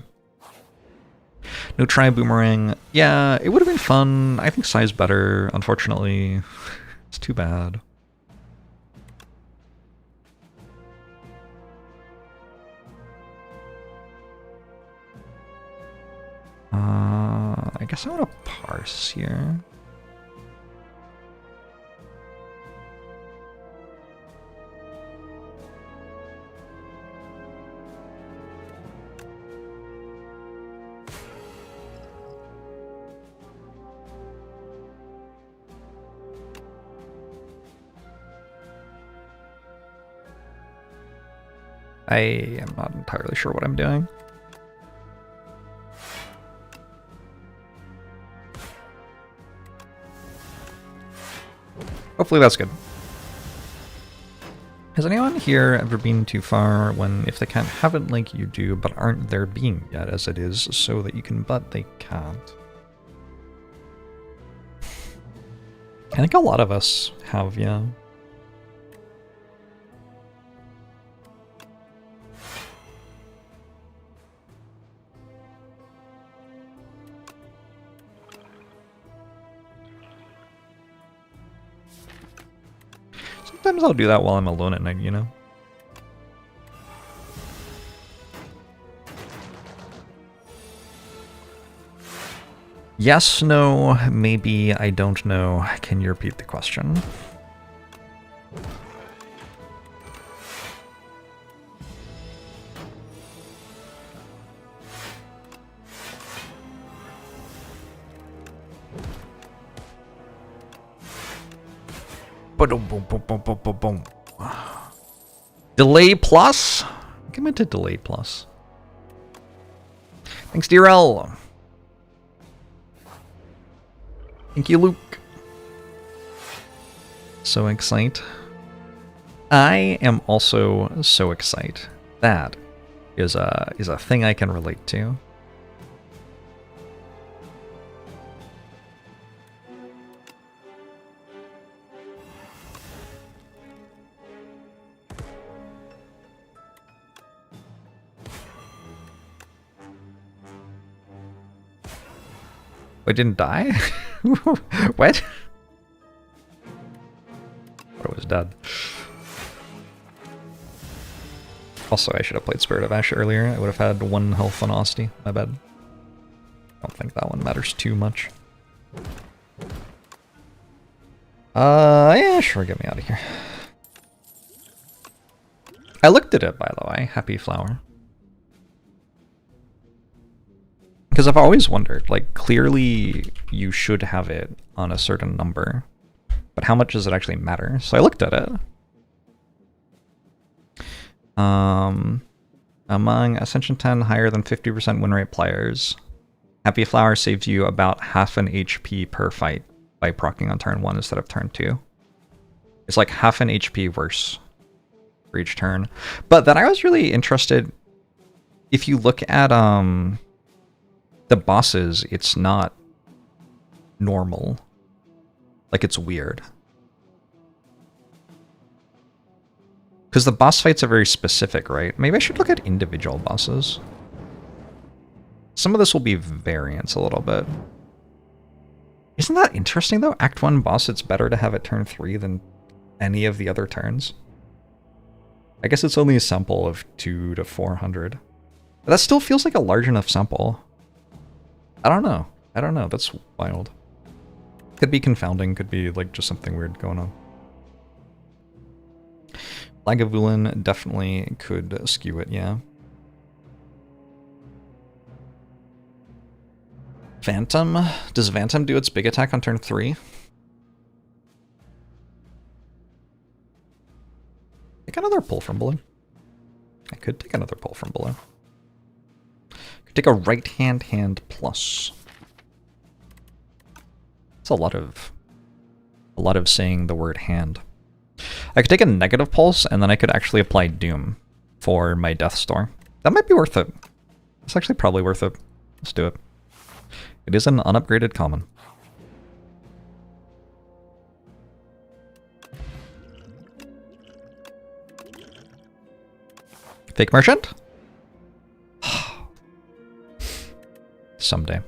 No try boomerang. Yeah, it would have been fun. I think size better. Unfortunately, it's too bad. I guess I want to parse here. I am not entirely sure what I'm doing. Hopefully that's good. Has anyone here ever been too far when if they can't have it like you do, but aren't there being yet as it is, so that you can but they can't? I think a lot of us have, yeah. Sometimes I'll do that while I'm alone at night, you know? Yes, no, maybe, I don't know. Can you repeat the question? Boom. Delay plus? Give me to delay plus. Thanks, DRL. Thank you, Luke. So excited. I am also so excited. That is a thing I can relate to. I didn't die? What? I was dead. Also, I should have played Spirit of Ash earlier. I would have had 1 health on Osty. My bad. I don't think that one matters too much. Yeah, sure, get me out of here. I looked at it, by the way. Happy Flower. Because I've always wondered, like, clearly you should have it on a certain number, but how much does it actually matter? So I looked at it. Among Ascension 10 higher than 50% win rate players, Happy Flower saves you about half an HP per fight by proccing on turn 1 instead of turn 2. It's like half an HP worse for each turn. But then I was really interested, if you look at the bosses, it's not normal. Like, it's weird. Because the boss fights are very specific, right? Maybe I should look at individual bosses. Some of this will be variance a little bit. Isn't that interesting, though? Act 1 boss, it's better to have it turn 3 than any of the other turns. I guess it's only a sample of 2 to 400. But that still feels like a large enough sample. I don't know. I don't know. That's wild. Could be confounding. Could be like just something weird going on. Lagavulin definitely could skew it, yeah. Phantom? Does Phantom do its big attack on turn 3? Take another pull from below. I could take another pull from below. Could take a right hand plus. It's a lot of saying the word hand. I could take a negative pulse, and then I could actually apply Doom for my Death Store. That might be worth it. It's actually probably worth it. Let's do it. It is an unupgraded common. Fake merchant? Someday.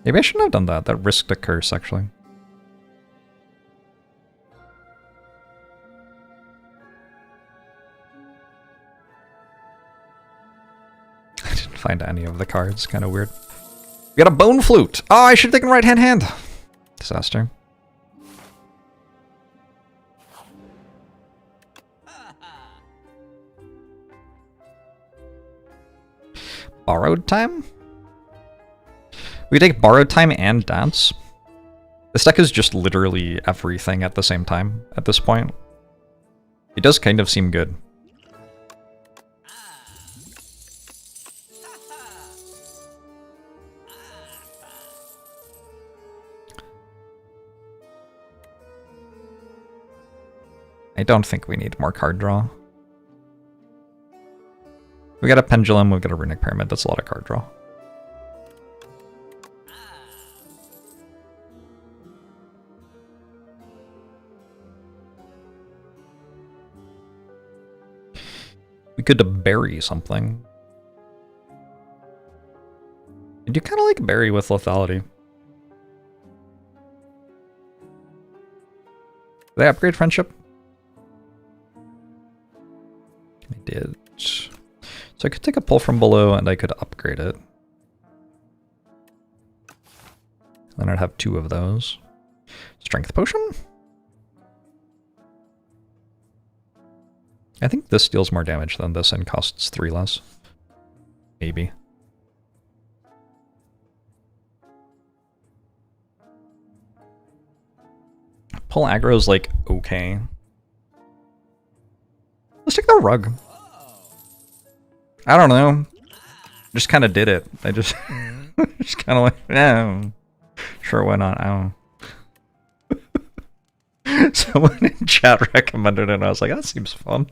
Maybe I shouldn't have done that. That risked a curse, actually. I didn't find any of the cards. Kind of weird. We got a bone flute. Oh, I should have taken right hand. Disaster. Borrowed time? We take borrowed time and dance. This deck is just literally everything at the same time at this point. It does kind of seem good. I don't think we need more card draw. We got a pendulum, we got a runic pyramid. That's a lot of card draw. We could bury something. I do kind of like bury with lethality. Did they upgrade friendship? I did. So I could take a pull from below and I could upgrade it. Then I'd have 2 of those. Strength potion? I think this deals more damage than this and costs 3 less. Maybe. Pull aggro is like okay. Let's take the rug. I don't know. Just kind of did it. I just just kind of like, yeah, sure, why not? I don't know. Someone in chat recommended it and I was like, that seems fun.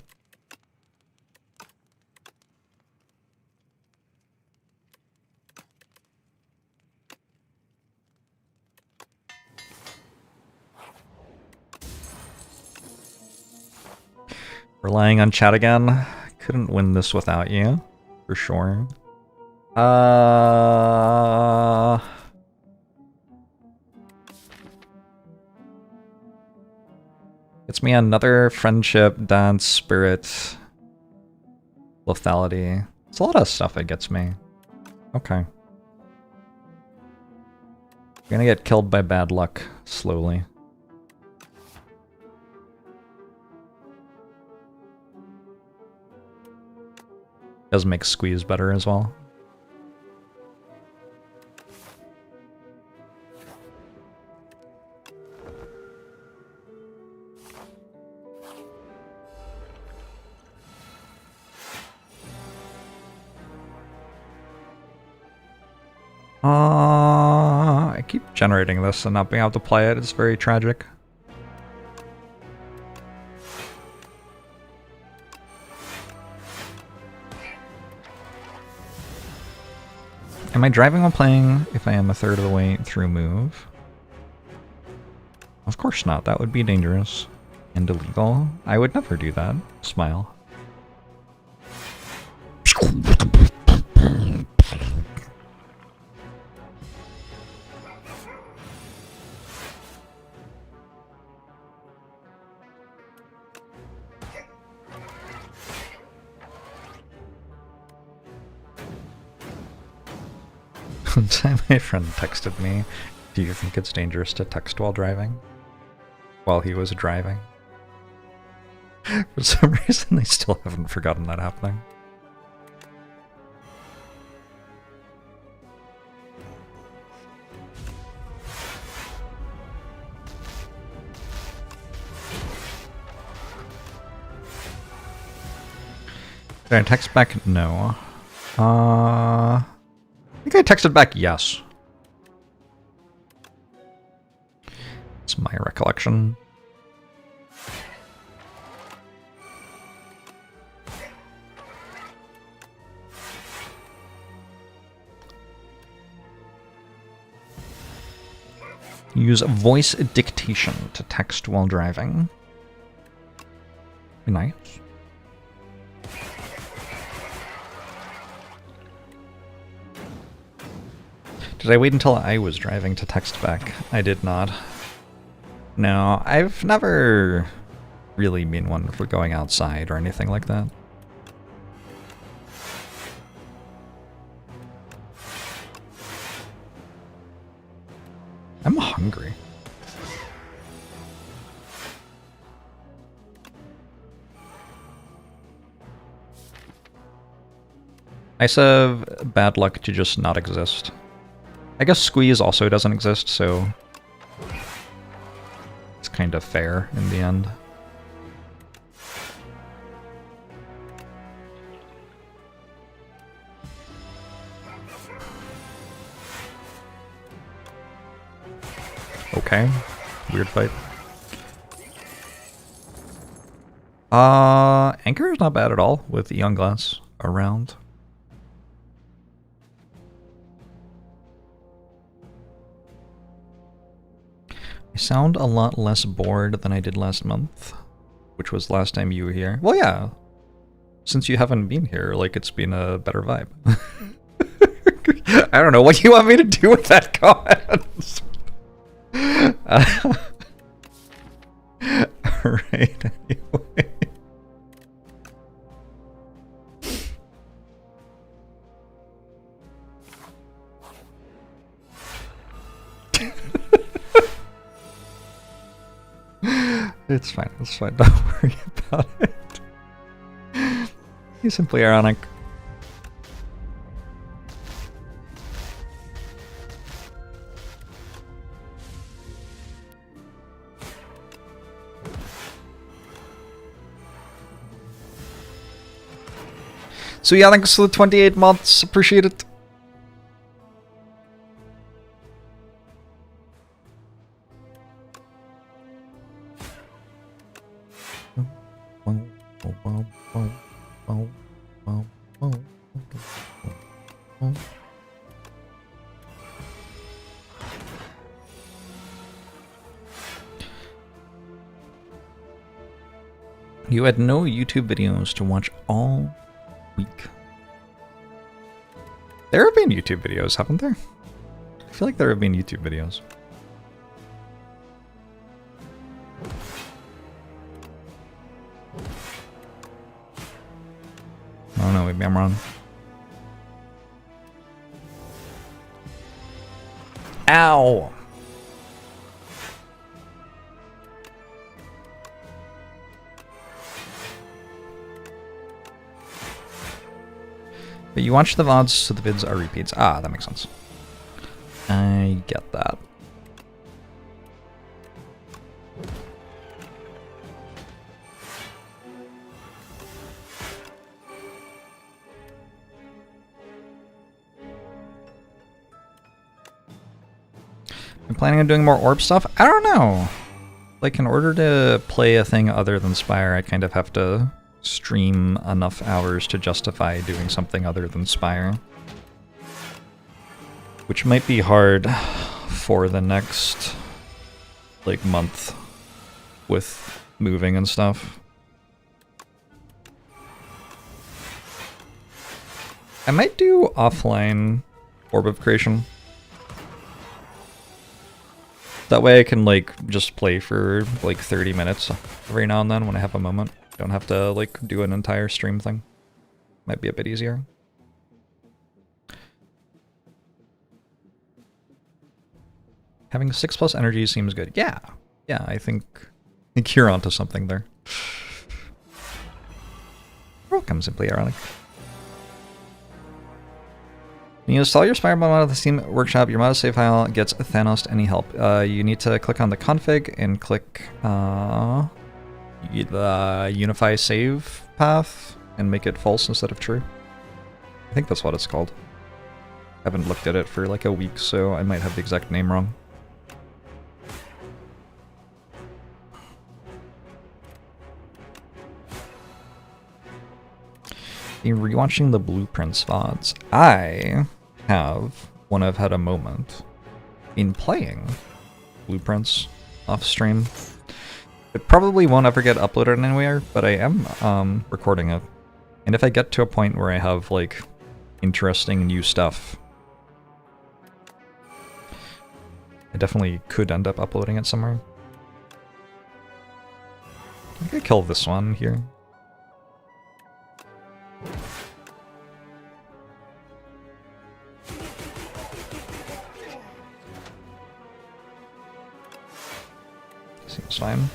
Relying on chat again. Couldn't win this without you, for sure. Gets me another friendship, dance, spirit, lethality. It's a lot of stuff it gets me. Okay. We're gonna get killed by bad luck, slowly. Does make squeeze better as well. I keep generating this and not being able to play it. It's very tragic. Am I driving while playing if I am a third of the way through move? Of course not. That would be dangerous and illegal. I would never do that. Smile. One time my friend texted me, do you think it's dangerous to text while driving? While he was driving. For some reason I still haven't forgotten that happening. Did I text back? No. I think I texted back yes. It's my recollection. Use voice dictation to text while driving. Nice. Did I wait until I was driving to text back? I did not. No, I've never really been one for going outside or anything like that. I'm hungry. Nice of bad luck to just not exist. I guess squeeze also doesn't exist, so it's kind of fair in the end. Okay, weird fight. Anchor is not bad at all with Young Glass around. I sound a lot less bored than I did last month, which was last time you were here. Well, yeah, since you haven't been here, like, it's been a better vibe. I don't know what you want me to do with that comment. Alright, anyway. It's fine, don't worry about it. He's simply ironic. So yeah, thanks for the 28 months, appreciate it. You had no YouTube videos to watch all week. There have been YouTube videos, haven't there? I feel like there have been YouTube videos. I don't know, maybe I'm wrong. Ow! But you watch the VODs so the vids are repeats. Ah, that makes sense. I get that. I'm planning on doing more orb stuff? I don't know. Like, in order to play a thing other than Spire, I kind of have to stream enough hours to justify doing something other than Spire. Which might be hard for the next, like, month with moving and stuff. I might do offline Orb of Creation. That way I can, like, just play for, like, 30 minutes every now and then when I have a moment. Don't have to, like, do an entire stream thing. Might be a bit easier. Having 6+ energy seems good. Yeah. Yeah, I think you're onto something there. Welcome, Simply Ironic. When you install your Spire mod out of the Steam Workshop, your mod save file gets Thanos any help. You need to click on the config and click the Unify save path, and make it false instead of true. I think that's what it's called. I haven't looked at it for like a week, so I might have the exact name wrong. In rewatching the Blueprints VODs, I have, when I've had a moment, in playing Blueprints off stream. It probably won't ever get uploaded anywhere, but I am recording it. And if I get to a point where I have like interesting new stuff, I definitely could end up uploading it somewhere. I'm gonna kill this one here. Seems fine.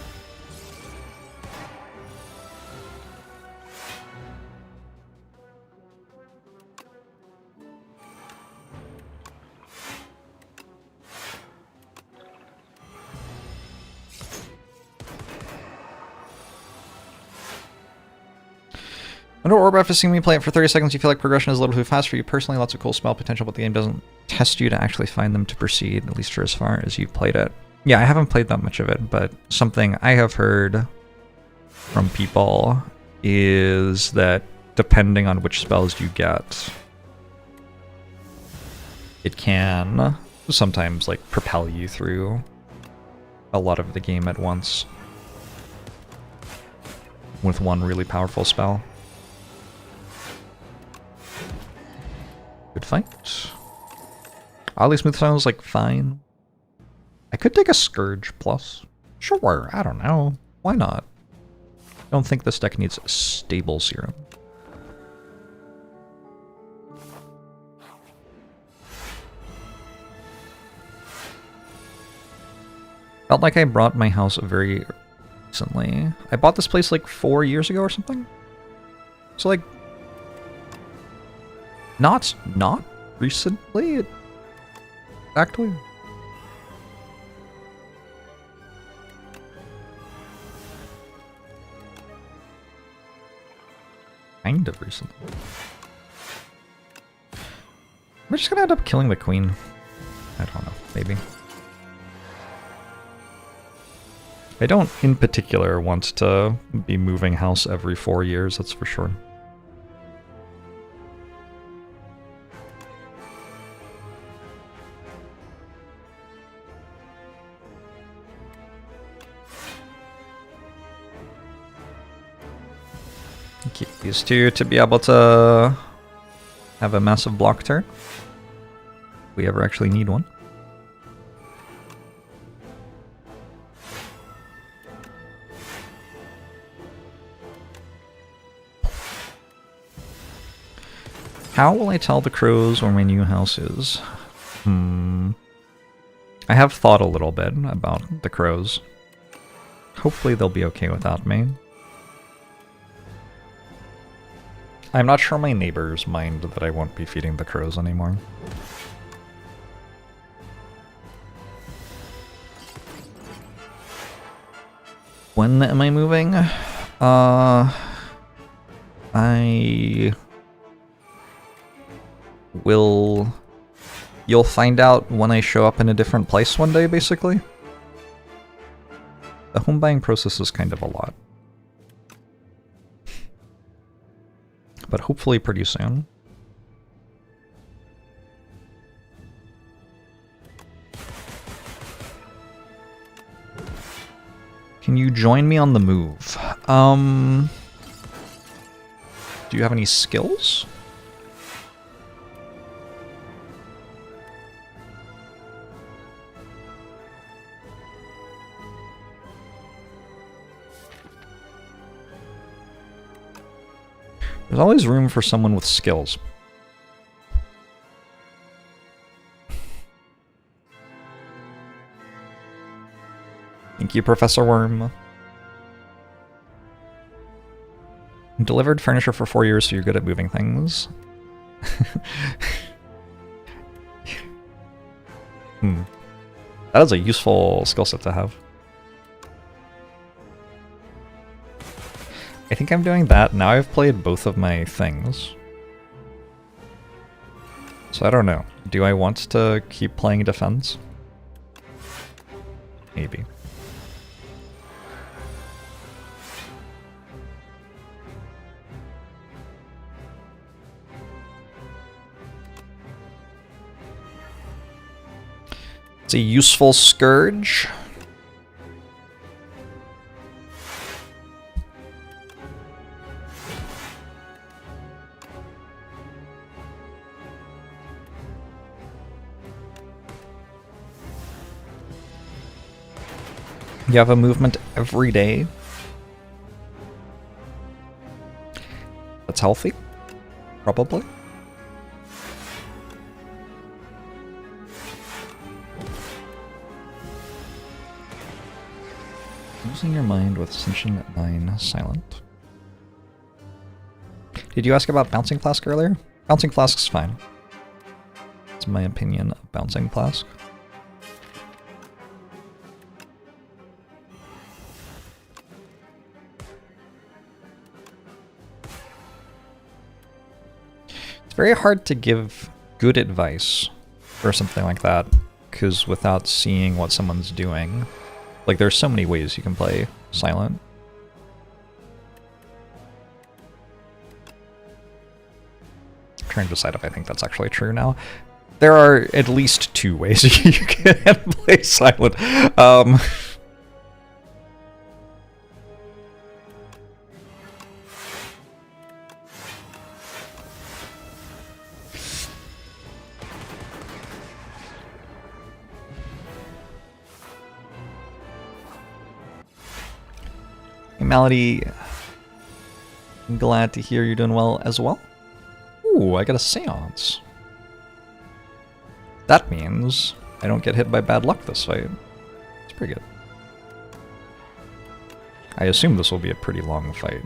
Under Orb, after seeing me play it for 30 seconds, you feel like progression is a little too fast for you personally. Lots of cool spell potential, but the game doesn't test you to actually find them to proceed, at least for as far as you've played it. Yeah, I haven't played that much of it, but something I have heard from people is that depending on which spells you get, it can sometimes like propel you through a lot of the game at once with one really powerful spell. Good fight. Oddly smooth sounds like fine. I could take a Scourge plus. Sure, I don't know. Why not? I don't think this deck needs stable serum. Felt like I bought my house very recently. I bought this place like 4 years ago or something. So like, not recently, actually. Kind of recently. We're just gonna end up killing the queen. I don't know, maybe. I don't, in particular, want to be moving house every 4 years, that's for sure. Keep these two to be able to have a massive block turn. If we ever actually need one. How will I tell the crows where my new house is? I have thought a little bit about the crows. Hopefully they'll be okay without me. I'm not sure my neighbors mind that I won't be feeding the crows anymore. When am I moving? I will... You'll find out when I show up in a different place one day, basically. The home buying process is kind of a lot. But hopefully pretty soon. Can you join me on the move? Do you have any skills? There's always room for someone with skills. Thank you, Professor Worm. Delivered furniture for 4 years, so you're good at moving things. That is a useful skill set to have. I think think I'm doing that. Now I've played both of my things. So I don't know. Do I want to keep playing defense? Maybe. It's a useful scourge. You have a movement every day. That's healthy. Probably. Losing your mind with Ascension 9 silent. Did you ask about Bouncing Flask earlier? Bouncing Flask's fine. It's my opinion of Bouncing Flask. It's very hard to give good advice or something like that, because without seeing what someone's doing, like there's so many ways you can play silent. I'm trying to decide if I think that's actually true now. There are at least 2 ways you can play silent. Malady, I'm glad to hear you're doing well as well. Ooh, I got a seance. That means I don't get hit by bad luck this fight. It's pretty good. I assume this will be a pretty long fight.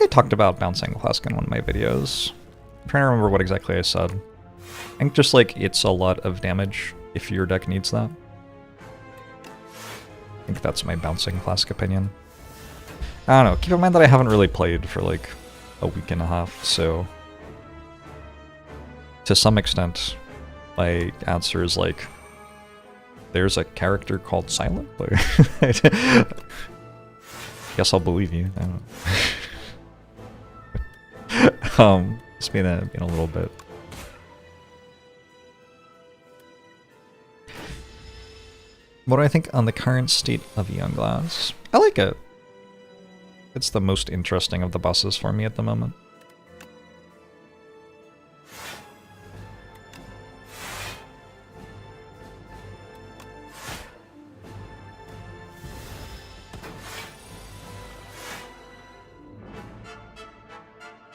I talked about Bouncing Flask in one of my videos. I'm trying to remember what exactly I said. I think just like it's a lot of damage if your deck needs that. I think that's my Bouncing Flask opinion. I don't know, keep in mind that I haven't really played for like a week and a half, so to some extent my answer is like, there's a character called Silent? Guess I'll believe you. I don't know. Just being a little bit. What do I think on the current state of Youngglass? I like it. It's the most interesting of the bosses for me at the moment.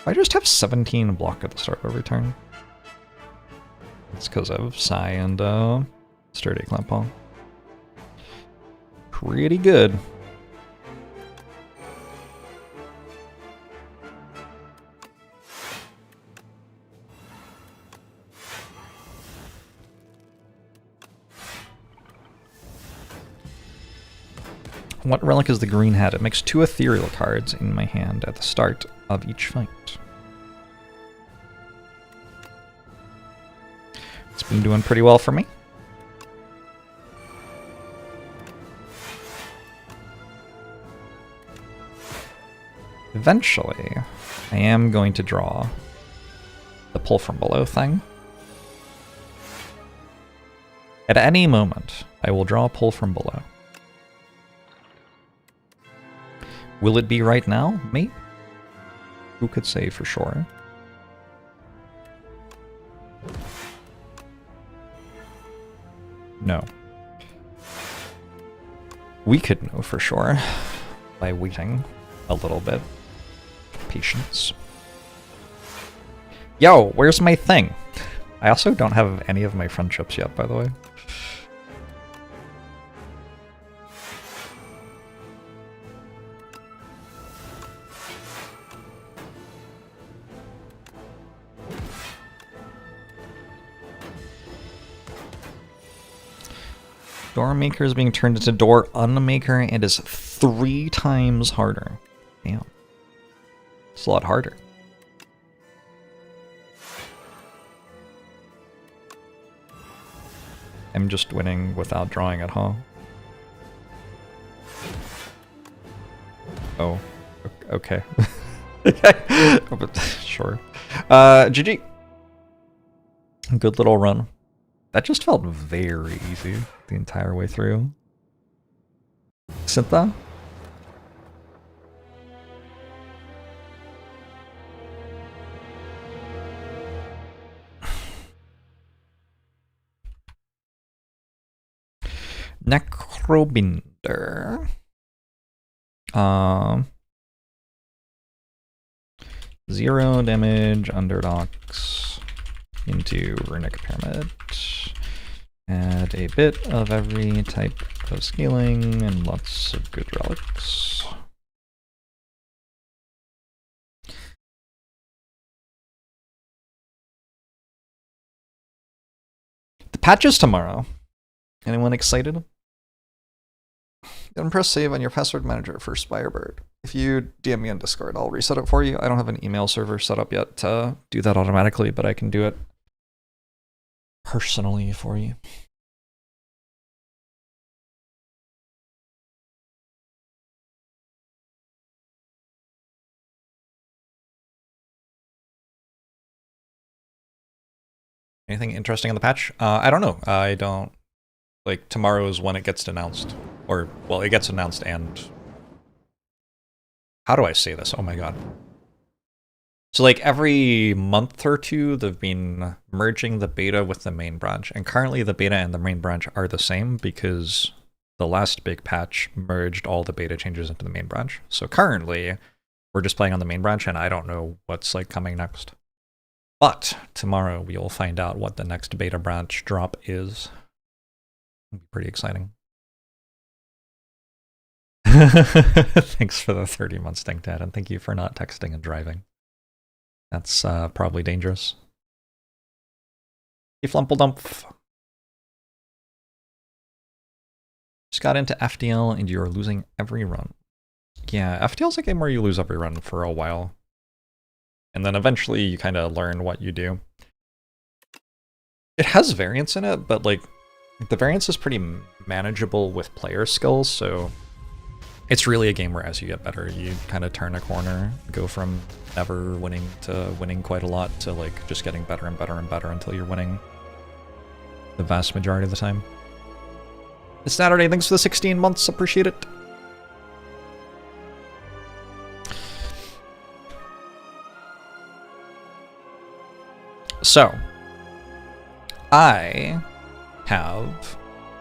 I just have 17 block at the start of every turn. It's because of Psy and Sturdy Clampall. Pretty good. What relic is the green hat? It makes 2 ethereal cards in my hand at the start of each fight. It's been doing pretty well for me. Eventually, I am going to draw the pull from below thing. At any moment, I will draw a pull from below. Will it be right now? Maybe. Who could say for sure? No. We could know for sure by waiting a little bit. Patience. Yo, where's my thing? I also don't have any of my friendships yet, by the way. Door Maker is being turned into Door Unmaker and is 3 times harder. Damn. It's a lot harder. I'm just winning without drawing it, huh? Oh, okay. Sure. GG. Good little run. That just felt very easy the entire way through. Syntha? Necrobinder. 0 damage, underdocks into Runic Pyramid. Add a bit of every type of scaling and lots of good relics. The patch is tomorrow. Anyone excited? Then press save on your password manager for Spirebird. If you DM me on Discord, I'll reset it for you. I don't have an email server set up yet to do that automatically, but I can do it personally for you. Anything interesting in the patch? I don't know. I don't... Like, tomorrow is when it gets announced. Or, well, it gets announced and... How do I say this? Oh my god. So, like, every month or two, they've been merging the beta with the main branch. And currently, the beta and the main branch are the same because the last big patch merged all the beta changes into the main branch. So currently, we're just playing on the main branch, and I don't know what's, like, coming next. But tomorrow we will find out what the next beta branch drop is. It'll be pretty exciting. Thanks for the 30 months, Dink Dad, and thank you for not texting and driving. That's probably dangerous. You Flumpledump. Just got into FDL and you're losing every run. Yeah, FDL's a game where you lose every run for a while. And then eventually you kind of learn what you do. It has variance in it, but like the variance is pretty manageable with player skills, so it's really a game where as you get better, you kind of turn a corner, go from never winning to winning quite a lot to like just getting better and better and better until you're winning the vast majority of the time. It's Saturday, thanks for the 16 months, appreciate it. So, I have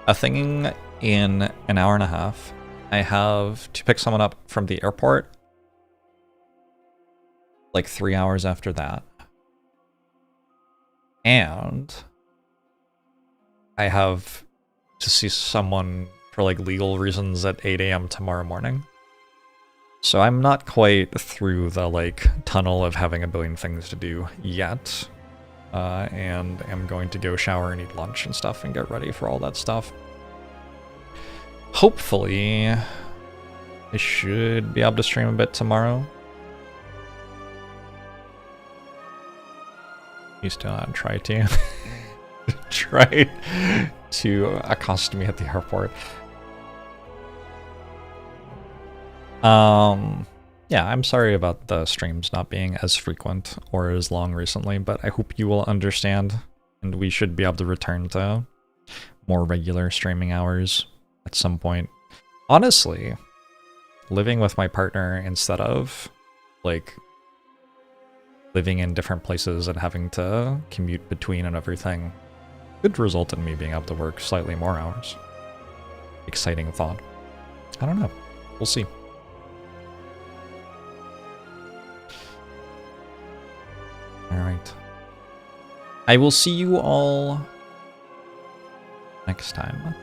a thing in an hour and a half. I have to pick someone up from the airport like 3 hours after that. And I have to see someone for like legal reasons at 8 AM tomorrow morning. So I'm not quite through the like tunnel of having a billion things to do yet. And I'm going to go shower and eat lunch and stuff and get ready for all that stuff. Hopefully, I should be able to stream a bit tomorrow. Please do not try to try to accost me at the airport. Yeah, I'm sorry about the streams not being as frequent or as long recently, but I hope you will understand, and we should be able to return to more regular streaming hours at some point. Honestly, living with my partner instead of, like, living in different places and having to commute between and everything could result in me being able to work slightly more hours. Exciting thought. I don't know. We'll see. Alright. I will see you all next time.